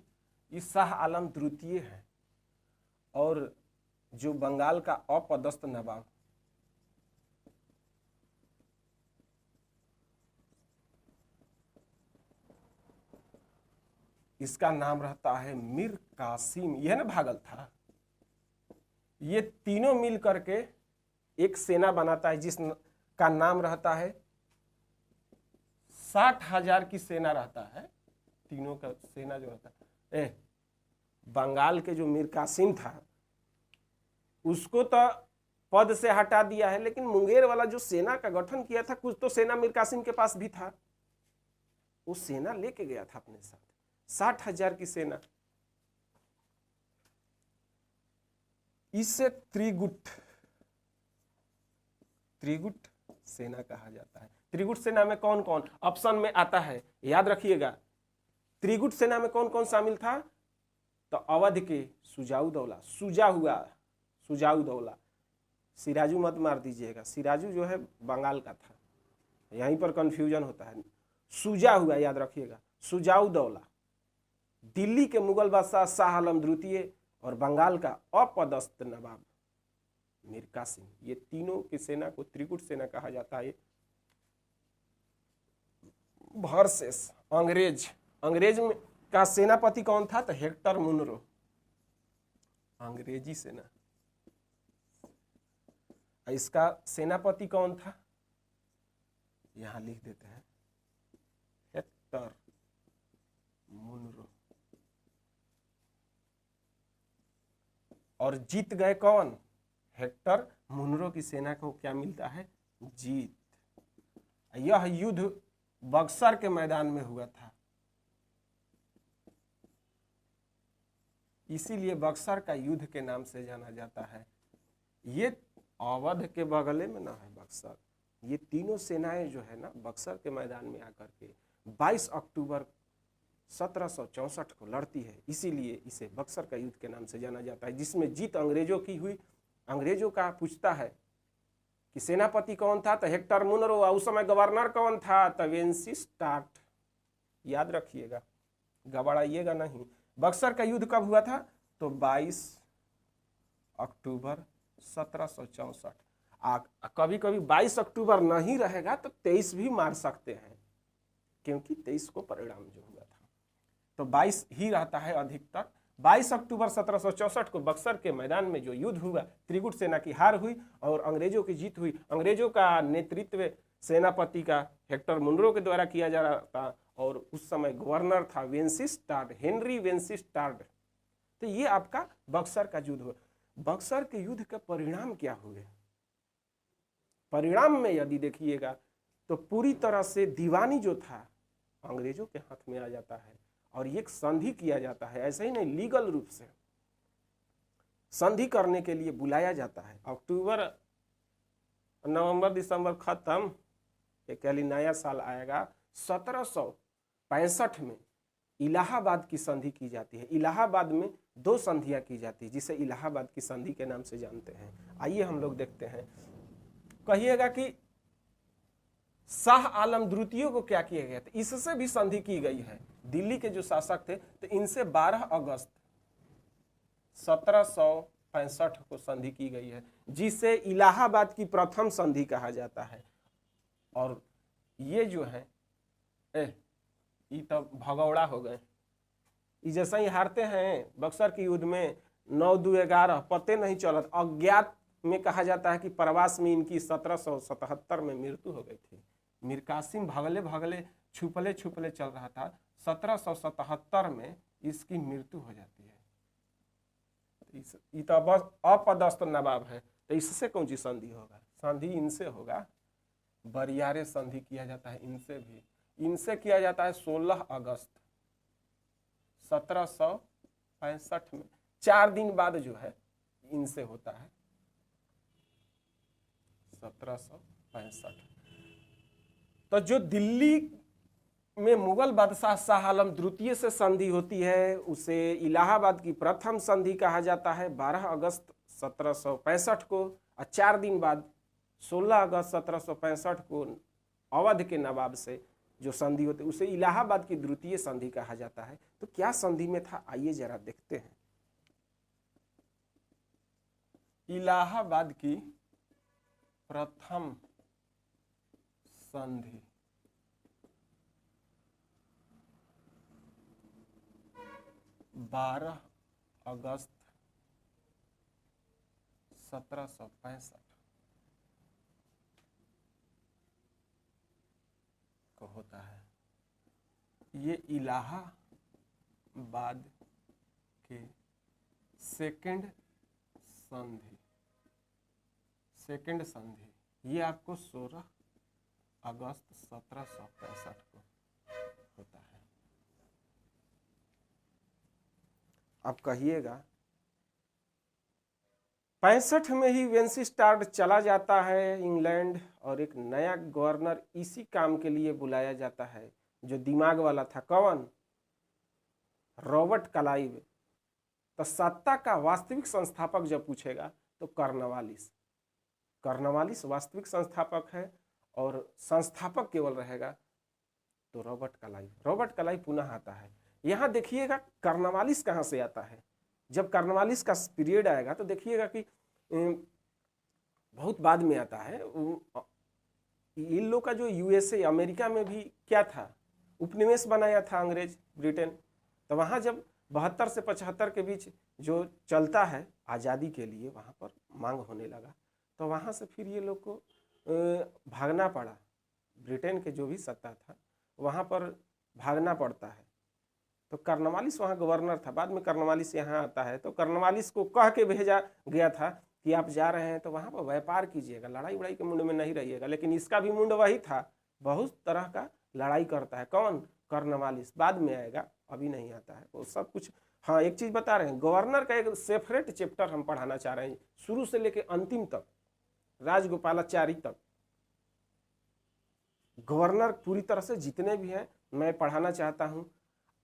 इस शाह आलम द्वितीय है। और जो बंगाल का अपदस्थ नवाब, इसका नाम रहता है मीर कासिम, यह ना भागल था। ये तीनों मिल करके एक सेना बनाता है जिसका नाम रहता है 60,000 की सेना रहता है। तीनों का सेना जो रहता है, बंगाल के जो मीर कासिम था उसको तो पद से हटा दिया है, लेकिन मुंगेर वाला जो सेना का गठन किया था, कुछ तो सेना मीर कासिम के पास भी था, वो सेना लेके गया था अपने साथ, 60,000 की सेना। इसे त्रिगुट सेना कहा जाता है। त्रिगुट सेना में कौन कौन ऑप्शन में आता है, याद रखिएगा। त्रिगुट सेना में कौन कौन शामिल था, तो अवध के सुजाउदौला, सुजाउदौला, सिराजू मत मार दीजिएगा, सिराजू जो है बंगाल का था, यहीं पर कंफ्यूजन होता है। सुजा हुआ, याद रखिएगा, सुजाउदौला, दिल्ली के मुगल बादशाह शाह आलम द्वितीय और बंगाल का अपदस्थ नवाब मीर कासिम, ये तीनों की सेना को त्रिगुट सेना कहा जाता है। वर्सेस अंग्रेज में का सेनापति कौन था, तो हेक्टर मुनरो, अंग्रेजी सेना। इसका सेनापति कौन था, यहां लिख देते हैं, हेक्टर मुनरो। और जीत गए कौन, हेक्टर मुनरो की सेना को क्या मिलता है, जीत। यह युद्ध बक्सर के मैदान में हुआ था, इसीलिए बक्सर का युद्ध के नाम से जाना जाता है। ये अवध के बगले में ना है बक्सर, ये तीनों सेनाएं जो है ना बक्सर के मैदान में आकर के 22 अक्टूबर 1764 को लड़ती है, इसीलिए इसे बक्सर का युद्ध के नाम से जाना जाता है, जिसमें जीत अंग्रेजों की हुई। अंग्रेजों का पूछता है कि सेनापति कौन था, तो हेक्टर मुनरो। उस समय गवर्नर कौन था, तो वेंसिस्टार्ट, याद रखिएगा, गड़बड़ाइएगा नहीं। बक्सर का युद्ध कब हुआ था, तो 22 अक्टूबर 1764। कभी कभी 22 अक्टूबर नहीं रहेगा तो 23 भी मार सकते हैं, क्योंकि 23 को परिणाम जो हुआ था, तो 22 ही रहता है अधिकतर। 22 अक्टूबर 1764 को बक्सर के मैदान में जो युद्ध हुआ, त्रिगुट सेना की हार हुई और अंग्रेजों की जीत हुई। अंग्रेजों का नेतृत्व सेनापति का हेक्टर मुनरो के द्वारा किया जा रहा था, और उस समय गवर्नर था वेंसिस्टार्ड, हेनरी वेंसिस्टार्ड। तो ये आपका बक्सर का युद्ध हुआ। बक्सर के युद्ध का परिणाम क्या हुए, परिणाम में यदि देखिएगा तो पूरी तरह से दीवानी जो था अंग्रेजों के हाथ में आ जाता है और एक संधि किया जाता है। ऐसे ही नहीं, लीगल रूप से संधि करने के लिए बुलाया जाता है। अक्टूबर नवंबर दिसंबर खत्म, एक नया साल आएगा। 1765 में इलाहाबाद की संधि की जाती है। इलाहाबाद में 2 संधियां की जाती है जिसे इलाहाबाद की संधि के नाम से जानते हैं। आइए हम लोग देखते हैं। कहिएगा कि शाह आलम द्वितीय को क्या किया गया था, इससे भी संधि की गई है। दिल्ली के जो शासक थे तो इनसे 12 अगस्त 1765 को संधि की गई है, जिसे इलाहाबाद की प्रथम संधि कहा जाता है। और ये जो है ये तो भगौड़ा हो गए। ये जैसा ही हारते हैं बक्सर के युद्ध में 9-2-11 पते नहीं चलत, अज्ञात में कहा जाता है कि प्रवास में इनकी 1777 में मृत्यु हो गई थी। मीर कासिम भगले भगले छुपले छुपले चल रहा था, 1777 में इसकी मृत्यु हो जाती है। ये तो बस अपदस्थ नवाब है, तो इससे कौन सी संधि होगा? संधि इनसे होगा। बरियारे संधि किया जाता है इनसे भी। इनसे किया जाता है 16 अगस्त 1765 में। 4 दिन बाद जो है इनसे होता है 1765। तो जो दिल्ली में मुगल बादशाह शाह आलम द्वितीय से संधि होती है उसे इलाहाबाद की प्रथम संधि कहा जाता है 12 अगस्त 1765 को। और 4 दिन बाद 16 अगस्त 1765 को अवध के नवाब से जो संधि होती है उसे इलाहाबाद की द्वितीय संधि कहा जाता है। तो क्या संधि में था, आइए जरा देखते हैं। इलाहाबाद की प्रथम संधि 12 अगस्त 1765 को होता है। ये इलाहाबाद के सेकंड संधि ये आपको 16 अगस्त 1765 को होता है। अब कहिएगा 65 में ही वेंसिस्टार्ड चला जाता है इंग्लैंड और एक नया गवर्नर इसी काम के लिए बुलाया जाता है जो दिमाग वाला था। कौन? Robert Clive. तो सत्ता का वास्तविक संस्थापक जब पूछेगा तो कर्नवालिस वास्तविक संस्थापक है और संस्थापक केवल रहेगा तो रॉबर्ट क्लाइव पुनः आता है। यहां देखिएगा कर्नवालिस कहां से आता है। जब कर्नवालिस का पीरियड आएगा तो देखिएगा कि बहुत बाद में आता है। इन लोग का जो यूएसए अमेरिका में भी क्या था, उपनिवेश बनाया था अंग्रेज ब्रिटेन। तो वहाँ जब 72 से 75 के बीच जो चलता है आज़ादी के लिए, वहाँ पर मांग होने लगा तो वहाँ से फिर ये लोग को भागना पड़ा। ब्रिटेन के जो भी सत्ता था वहाँ पर भागना पड़ता है। तो कर्नवालिस वहाँ गवर्नर था, बाद में कर्नवालिस यहाँ आता है। तो कर्नवालिस को कह के भेजा गया था कि आप जा रहे हैं तो वहाँ पर व्यापार कीजिएगा, लड़ाई वड़ाई के मुंड में नहीं रहिएगा। लेकिन इसका भी मुंड वही था, बहुत तरह का लड़ाई करता है। कौन? कर्नवालिस। बाद में आएगा, अभी नहीं आता है वो सब कुछ। हाँ, एक चीज़ बता रहे हैं, गवर्नर का एक सेपरेट चैप्टर हम पढ़ाना चाह रहे हैं, शुरू से लेकर अंतिम तक, राजगोपालाचारी तक। गवर्नर पूरी तरह से जितने भी हैं मैं पढ़ाना चाहता हूँ।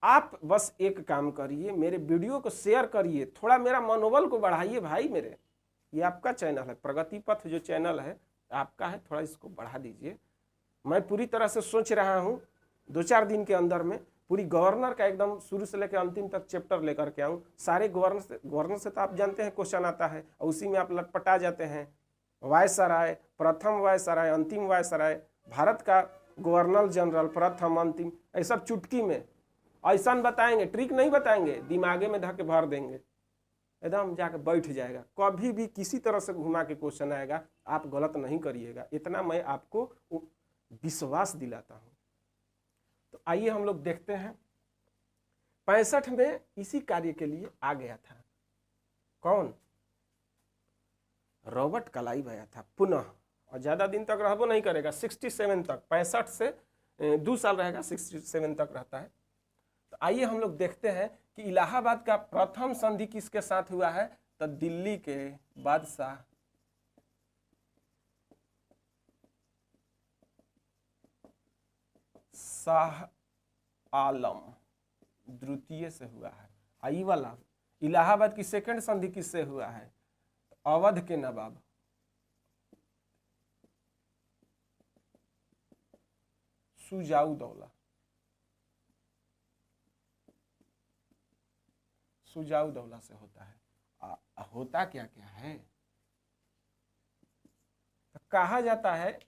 आप बस एक काम करिए, मेरे वीडियो को शेयर करिए, थोड़ा मेरा मनोबल को बढ़ाइए भाई। मेरे ये आपका चैनल है, प्रगति पथ जो चैनल है आपका है, थोड़ा इसको बढ़ा दीजिए। मैं पूरी तरह से सोच रहा हूँ 2-4 दिन के अंदर में पूरी गवर्नर का एकदम शुरू से लेकर अंतिम तक चैप्टर लेकर के आऊँ। सारे गवर्नर से तो आप जानते हैं क्वेश्चन आता है और उसी में आप लटपटा जाते हैं। वायसराय, प्रथम वायसराय, अंतिम वायसराय, भारत का गवर्नर जनरल, प्रथम अंतिम, ये सब चुटकी में ऐसा बताएंगे, ट्रिक नहीं बताएंगे, दिमागे में धके भर देंगे, एकदम जाके बैठ जाएगा। कभी भी किसी तरह से घुमा के क्वेश्चन आएगा, आप गलत नहीं करिएगा, इतना मैं आपको विश्वास दिलाता हूं। तो आइए हम लोग देखते हैं। 65 में इसी कार्य के लिए आ गया था कौन? रॉबर्ट क्लाइव आया था पुनः। और ज़्यादा दिन तक रहबो नहीं करेगा, 67 तक, 65 से 2 साल रहेगा, 67 तक रहता है। तो आइए हम लोग देखते हैं कि इलाहाबाद का प्रथम संधि किसके साथ हुआ है, तो दिल्ली के बादशाह शाह आलम द्वितीय से हुआ है। आई वाला इलाहाबाद की सेकंड संधि किससे हुआ है, अवध के नवाब शुजाउद्दौला से होता है। होता क्या क्या है, तो कहा जाता है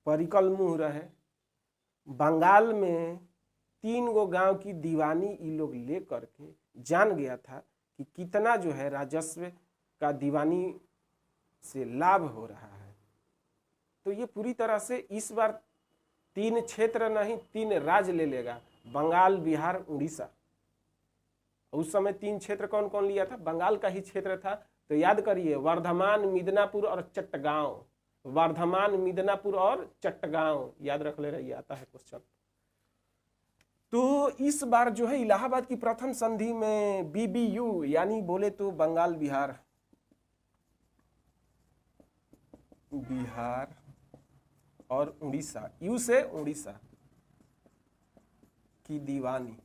परिकल मुंह रहे, बंगाल में 3 गो गांव की दीवानी ये लोग ले करके जान गया था कि कितना जो है राजस्व का दीवानी से लाभ हो रहा है। तो ये पूरी तरह से इस बार 3 क्षेत्र नहीं 3 राज्य ले लेगा, बंगाल, बिहार, उड़ीसा। उस समय 3 क्षेत्र कौन कौन लिया था, बंगाल का ही क्षेत्र था। तो याद करिए, वर्धमान, मिदनापुर और चट्टगांव, वर्धमान, मिदनापुर और चट्टगांव, याद रख ले रही, आता है क्वेश्चन। तो इस बार जो है इलाहाबाद की प्रथम संधि में BBU यानी बोले तो बंगाल, बिहार और उड़ीसा, यू से उड़ीसा की दीवानी,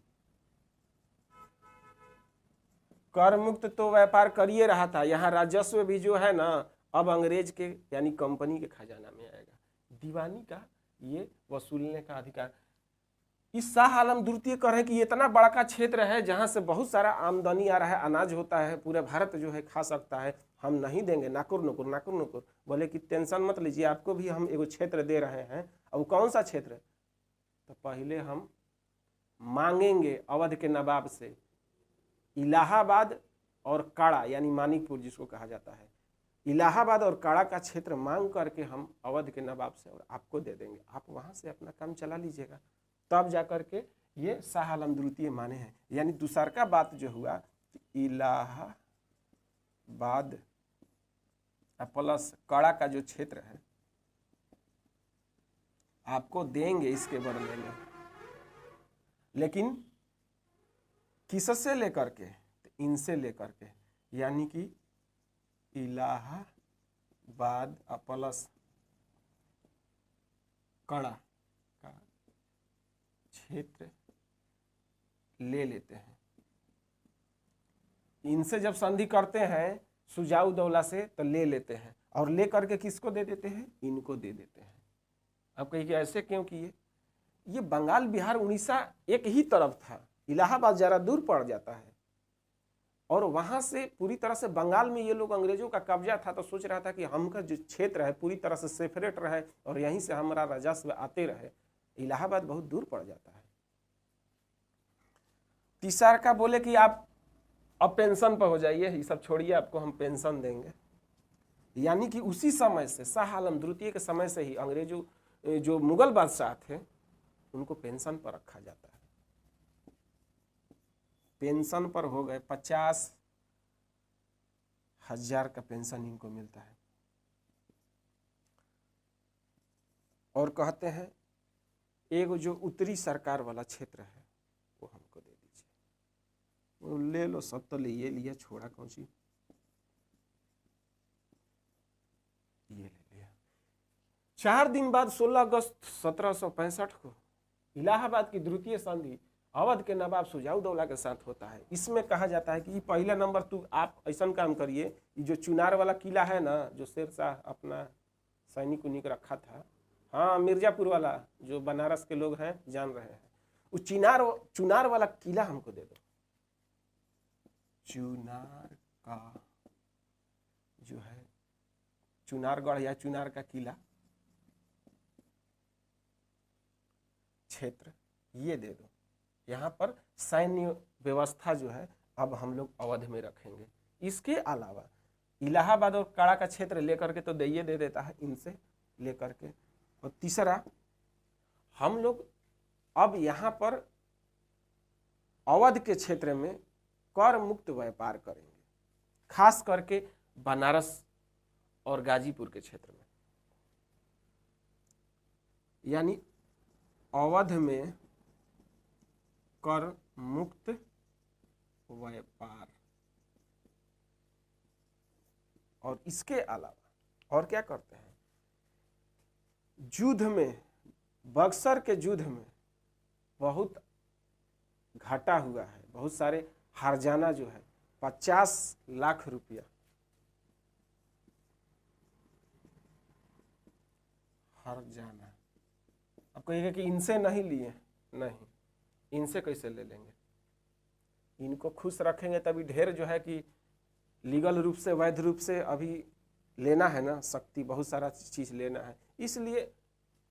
कर मुक्त तो व्यापार करिए रहा था, यहाँ राजस्व भी जो है ना अब अंग्रेज के यानी कंपनी के खजाना में आएगा। दीवानी का ये वसूलने का अधिकार इस शाह आलम द्वितीय कर है कि इतना बड़ा का क्षेत्र है जहां से बहुत सारा आमदनी आ रहा है, अनाज होता है, पूरे भारत जो है खा सकता है, हम नहीं देंगे, नाकुर नुकुर नाकुर नुकुर। बोले कि टेंशन मत लीजिए, आपको भी हम एगो क्षेत्र दे रहे हैं। अब कौन सा क्षेत्र, तो पहले हम मांगेंगे अवध के नवाब से इलाहाबाद और काड़ा यानी मानिकपुर जिसको कहा जाता है, इलाहाबाद और काड़ा का क्षेत्र मांग करके हम अवध के नवाब से और आपको दे देंगे, आप वहां से अपना काम चला लीजिएगा। तब जाकर के ये शाह आलम द्वितीय माने हैं। यानी दूसर का बात जो हुआ, इलाहाबाद प्लस काड़ा का जो क्षेत्र है आपको देंगे इसके बदले में, लेकिन किससे लेकर के, तो इनसे लेकर के, यानी कि इलाहाबाद प्लस काड़ा का क्षेत्र ले लेते हैं। इनसे जब संधि करते हैं शुजाउद्दौला से तो ले लेते हैं, और ले करके किसको दे देते हैं, इनको दे देते हैं। अब कहिए ऐसे क्यों किए, ये बंगाल, बिहार, उड़ीसा एक ही तरफ था, इलाहाबाद जरा दूर पड़ जाता है, और वहां से पूरी तरह से बंगाल में ये लोग अंग्रेजों का कब्जा था, तो सोच रहा था कि हमका जो क्षेत्र है पूरी तरह से सेपरेट रहे और यहीं से हमारा राजस्व आते रहे। इलाहाबाद बहुत दूर पड़ जाता है। तीसरा का बोले कि आप अब पेंशन पर हो जाइए, ये सब छोड़िए, आपको हम पेंशन देंगे। यानी कि उसी समय से शाह आलम द्वितीय के समय से ही अंग्रेजों जो मुगल बादशाह थे उनको पेंशन पर रखा जाता है। पेंशन पर हो गए, 50,000 का पेंशन इनको मिलता है। और कहते हैं एक जो उत्तरी सरकार वाला क्षेत्र है वो हमको दे दीजिए। वो ले लो, सब तो ले लिया, छोड़ा कौन सी, ये ले लिया। 4 दिन बाद 16 अगस्त 1765 को इलाहाबाद की द्वितीय संधि अवध के नवाब शुजाउद्दौला के साथ होता है। इसमें कहा जाता है कि पहला नंबर तू आप ऐसा काम करिए, जो चुनार वाला किला है ना, जो शेरशाह अपना सैनिक उनिक रखा था, हाँ मिर्जापुर वाला, जो बनारस के लोग हैं जान रहे हैं, वो चुनार वाला किला हमको दे दो। चुनार का जो है चुनारगढ़ या चुनार का किला क्षेत्र ये दे दो। यहाँ पर सैन्य व्यवस्था जो है अब हम लोग अवध में रखेंगे। इसके अलावा इलाहाबाद और काड़ा का क्षेत्र लेकर के तो दे देता है इनसे लेकर के। और तीसरा, हम लोग अब यहाँ पर अवध के क्षेत्र में कर मुक्त व्यापार करेंगे, खास करके बनारस और गाजीपुर के क्षेत्र में, यानी अवध में कर मुक्त व्यापार। और इसके अलावा और क्या करते हैं, युद्ध में, बक्सर के युद्ध में बहुत घाटा हुआ है, बहुत सारे हरजाना जो है 50 लाख रुपया हरजाना। अब कहिएगा कि इनसे नहीं लिए, नहीं, इनसे कैसे ले लेंगे, इनको खुश रखेंगे तभी ढेर जो है कि लीगल रूप से, वैध रूप से अभी लेना है ना, शक्ति, बहुत सारा चीज लेना है, इसलिए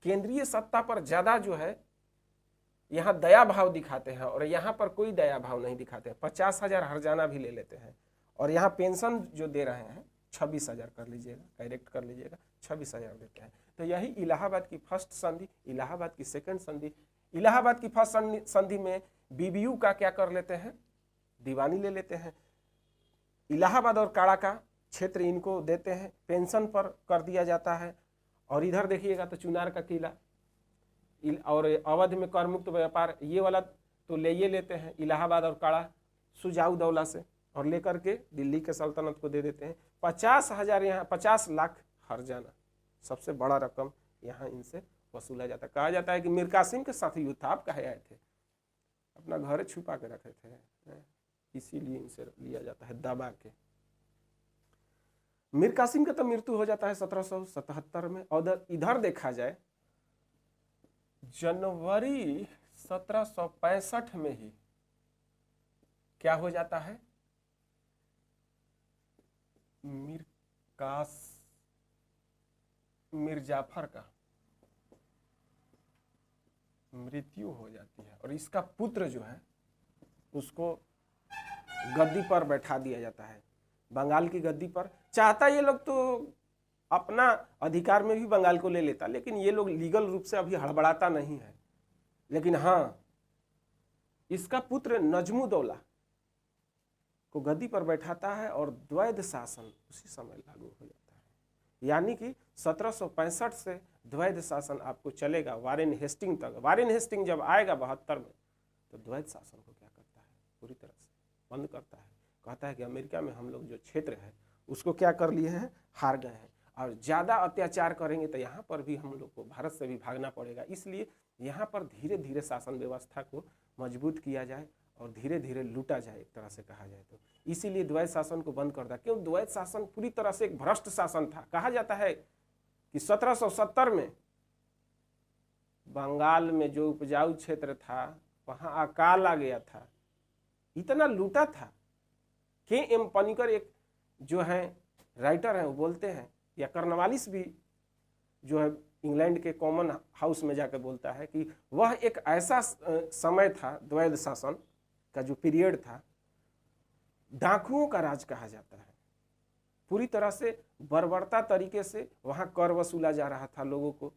केंद्रीय सत्ता पर ज्यादा जो है यहाँ दया भाव दिखाते हैं और यहाँ पर कोई दया भाव नहीं दिखाते हैं। 50,000 हरजाना भी ले लेते हैं और यहाँ पेंशन जो दे रहे हैं 26,000 कर लीजिएगा, डायरेक्ट कर लीजिएगा, 26,000 देते हैं। तो यही इलाहाबाद की फर्स्ट संधि, इलाहाबाद की सेकंड संधि। इलाहाबाद की फर्स्ट संधि में बीबीयू का क्या कर लेते हैं, दीवानी ले लेते हैं। इलाहाबाद और काड़ा का क्षेत्र इनको देते हैं, पेंशन पर कर दिया जाता है। और इधर देखिएगा तो चुनार का किला और अवध में कर मुक्त व्यापार, ये वाला तो ले ये लेते हैं इलाहाबाद और काड़ा सुजाऊ दौला से, और लेकर के दिल्ली के सल्तनत को दे देते हैं। 50,000 यहाँ 50 लाख हरजाना, सबसे बड़ा रकम यहाँ इनसे वसूला जाता है। कहा जाता है कि मीर कासिम के साथ युद्ध था, आप कहे आए थे, अपना घर छुपा के रखे थे, इसीलिए इनसे लिया जाता है दबा के। मीर कासिम का तो मृत्यु हो जाता है 1777 में। और इधर देखा जाए जनवरी 1765 में ही क्या हो जाता है, मीर जाफर का मृत्यु हो जाती है और इसका पुत्र जो है उसको गद्दी पर बैठा दिया जाता है, बंगाल की गद्दी पर। चाहता ये लोग तो अपना अधिकार में भी बंगाल को ले लेता, लेकिन ये लोग लीगल रूप से अभी हड़बड़ाता नहीं है। लेकिन हाँ, इसका पुत्र नजमुद्दौला को गद्दी पर बैठाता है और द्वैध शासन उसी समय लागू हो जाता है। यानी कि 1765 से द्वैध शासन आपको चलेगा वारेन हेस्टिंग तक। वारेन हेस्टिंग जब आएगा 72 में, तो द्वैध शासन को क्या करता है, पूरी तरह से बंद करता है। कहता है कि अमेरिका में हम लोग जो क्षेत्र है उसको क्या कर लिए हैं, हार गए हैं, और ज़्यादा अत्याचार करेंगे तो यहाँ पर भी हम लोग को भारत से भी भागना पड़ेगा। इसलिए यहाँ पर धीरे धीरे शासन व्यवस्था को मजबूत किया जाए और धीरे धीरे लूटा जाए, एक तरह से कहा जाए तो। इसीलिए द्वैध शासन को बंद कर दिया। क्यों? द्वैध शासन पूरी तरह से एक भ्रष्ट शासन था। कहा जाता है कि 1770 में बंगाल में जो उपजाऊ क्षेत्र था वहाँ अकाल आ गया था, इतना लूटा था। के.एम. पनिकर एक जो है राइटर हैं, वो बोलते हैं, या कर्नवालिस भी जो है इंग्लैंड के कॉमन हाउस में जाकर बोलता है कि वह एक ऐसा समय था, द्वैध शासन का जो पीरियड था, डाकुओं का राज कहा जाता है। पूरी तरह से बर्बरता तरीके से वहाँ कर वसूला जा रहा था, लोगों को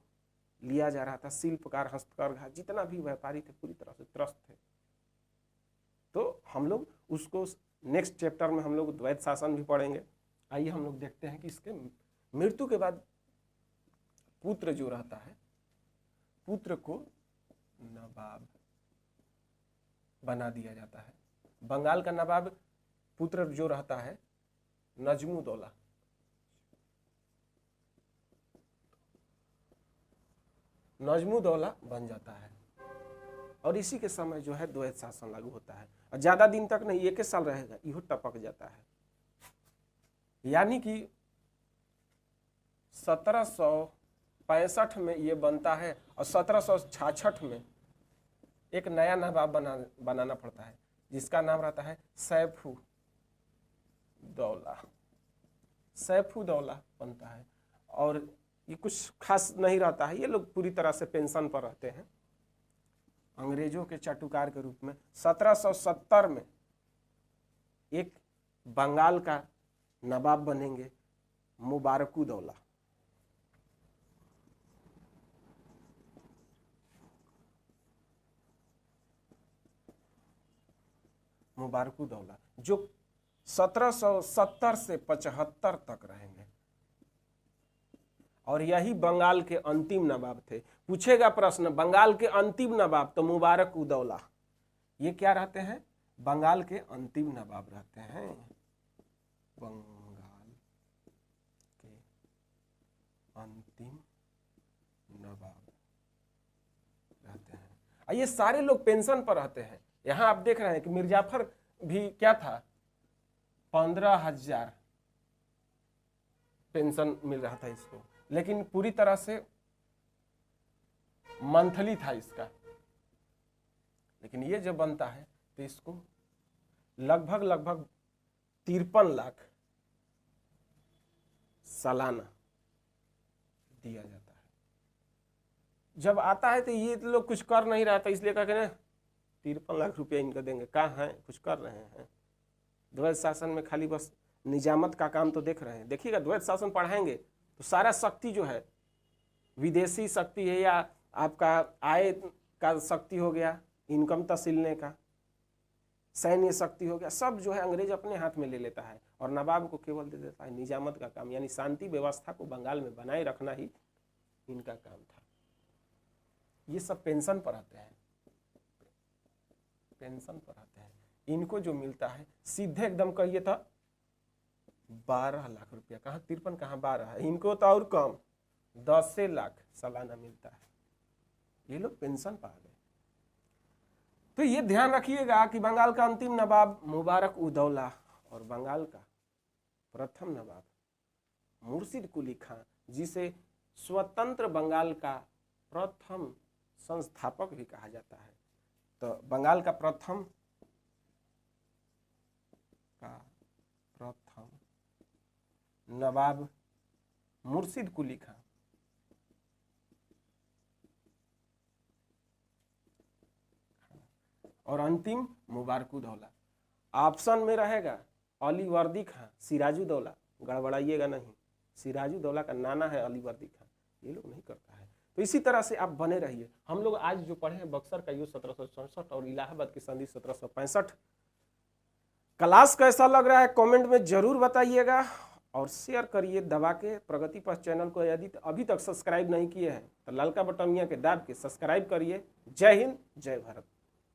लिया जा रहा था। शिल्पकार, हस्तकरघा, जितना भी व्यापारी थे पूरी तरह से त्रस्त थे। तो हम लोग उसको नेक्स्ट चैप्टर में हम लोग द्वैध शासन भी पढ़ेंगे। आइए हम लोग देखते हैं कि इसके मृत्यु के बाद पुत्र जो रहता है, पुत्र को नवाब बना दिया जाता है। बंगाल का नवाब पुत्र जो रहता है नजमुद्दौला, नजमुद्दौला बन जाता है। और इसी के समय जो है द्वैध शासन लागू होता है। और ज्यादा दिन तक नहीं, 1 साल रहेगा, इहो टपक जाता है। यानी कि 1765 में ये बनता है और 1766 में एक नया नवाब बनाना पड़ता है, जिसका नाम रहता है सैफुद्दौला। सैफुद्दौला बनता है और ये कुछ खास नहीं रहता है, ये लोग पूरी तरह से पेंशन पर रहते हैं अंग्रेजों के चाटुकार के रूप में। 1770 में एक बंगाल का नवाब बनेंगे मुबारकुद्दौला। मुबारकुद्दौला जो 1770 से 75 तक रहेंगे। और यही बंगाल के अंतिम नवाब थे। पूछेगा प्रश्न बंगाल के अंतिम नवाब, तो मुबारक उदौला ये क्या रहते हैं? बंगाल के अंतिम नवाब रहते हैं। बंगाल के अंतिम नवाब रहते हैं। ये सारे लोग पेंशन पर रहते हैं। यहां आप देख रहे हैं कि मिर्जाफर भी क्या था, 15,000 पेंशन मिल रहा था इसको, लेकिन पूरी तरह से मंथली था इसका। लेकिन ये जब बनता है तो इसको लगभग 53 लाख सालाना दिया जाता है। जब आता है तो ये लोग कुछ कर नहीं रहा था, इसलिए कहा कि ना 53 लाख रुपया इनको देंगे। कहाँ है, कुछ कर रहे हैं? द्वैत शासन में खाली बस निजामत का काम तो देख रहे हैं। देखिएगा द्वैत शासन पढ़ाएंगे तो सारा शक्ति जो है, विदेशी शक्ति है या आपका आय का शक्ति हो गया, इनकम तहसीलने का, सैन्य शक्ति हो गया, सब जो है अंग्रेज अपने हाथ में ले लेता है और नवाब को केवल दे देता है निजामत का काम, यानी शांति व्यवस्था को बंगाल में बनाए रखना ही इनका काम था। ये सब पेंशन पर आते हैं, पेंशन पर आते हैं। इनको जो मिलता है सीधे एकदम कहिए था 12 लाख रुपया। कहाँ 53, कहाँ 12 है। इनको तो और कम 10 लाख सालाना मिलता है। ये लोग पेंशन पा गए। तो ये ध्यान रखिएगा कि बंगाल का अंतिम नवाब मुबारक उदौला और बंगाल का प्रथम नवाब मुर्शिद कुली खां, जिसे स्वतंत्र बंगाल का प्रथम संस्थापक भी कहा जाता है। तो बंगाल का प्रथम नवाब मुर्शिद कुली खां। और अंतिम मुबारकुदौला। ऑप्शन में रहेगा अलीवर्दी खां, सिराजुदौला, गड़बड़ाइएगा नहीं। सिराजुदौला का नाना है अलीवर्दी खां, ये लोग नहीं करता है। तो इसी तरह से आप बने रहिए। हम लोग आज जो पढ़े हैं बक्सर का युद्ध 1764 और इलाहाबाद की संधि 1765। क्लास कैसा लग रहा है कमेंट में जरूर बताइएगा और शेयर करिए दबा के। प्रगति पथ चैनल को यदि अभी तक सब्सक्राइब नहीं किए हैं तो लाल का बटन के दाब के सब्सक्राइब करिए। जय हिंद, जय भारत।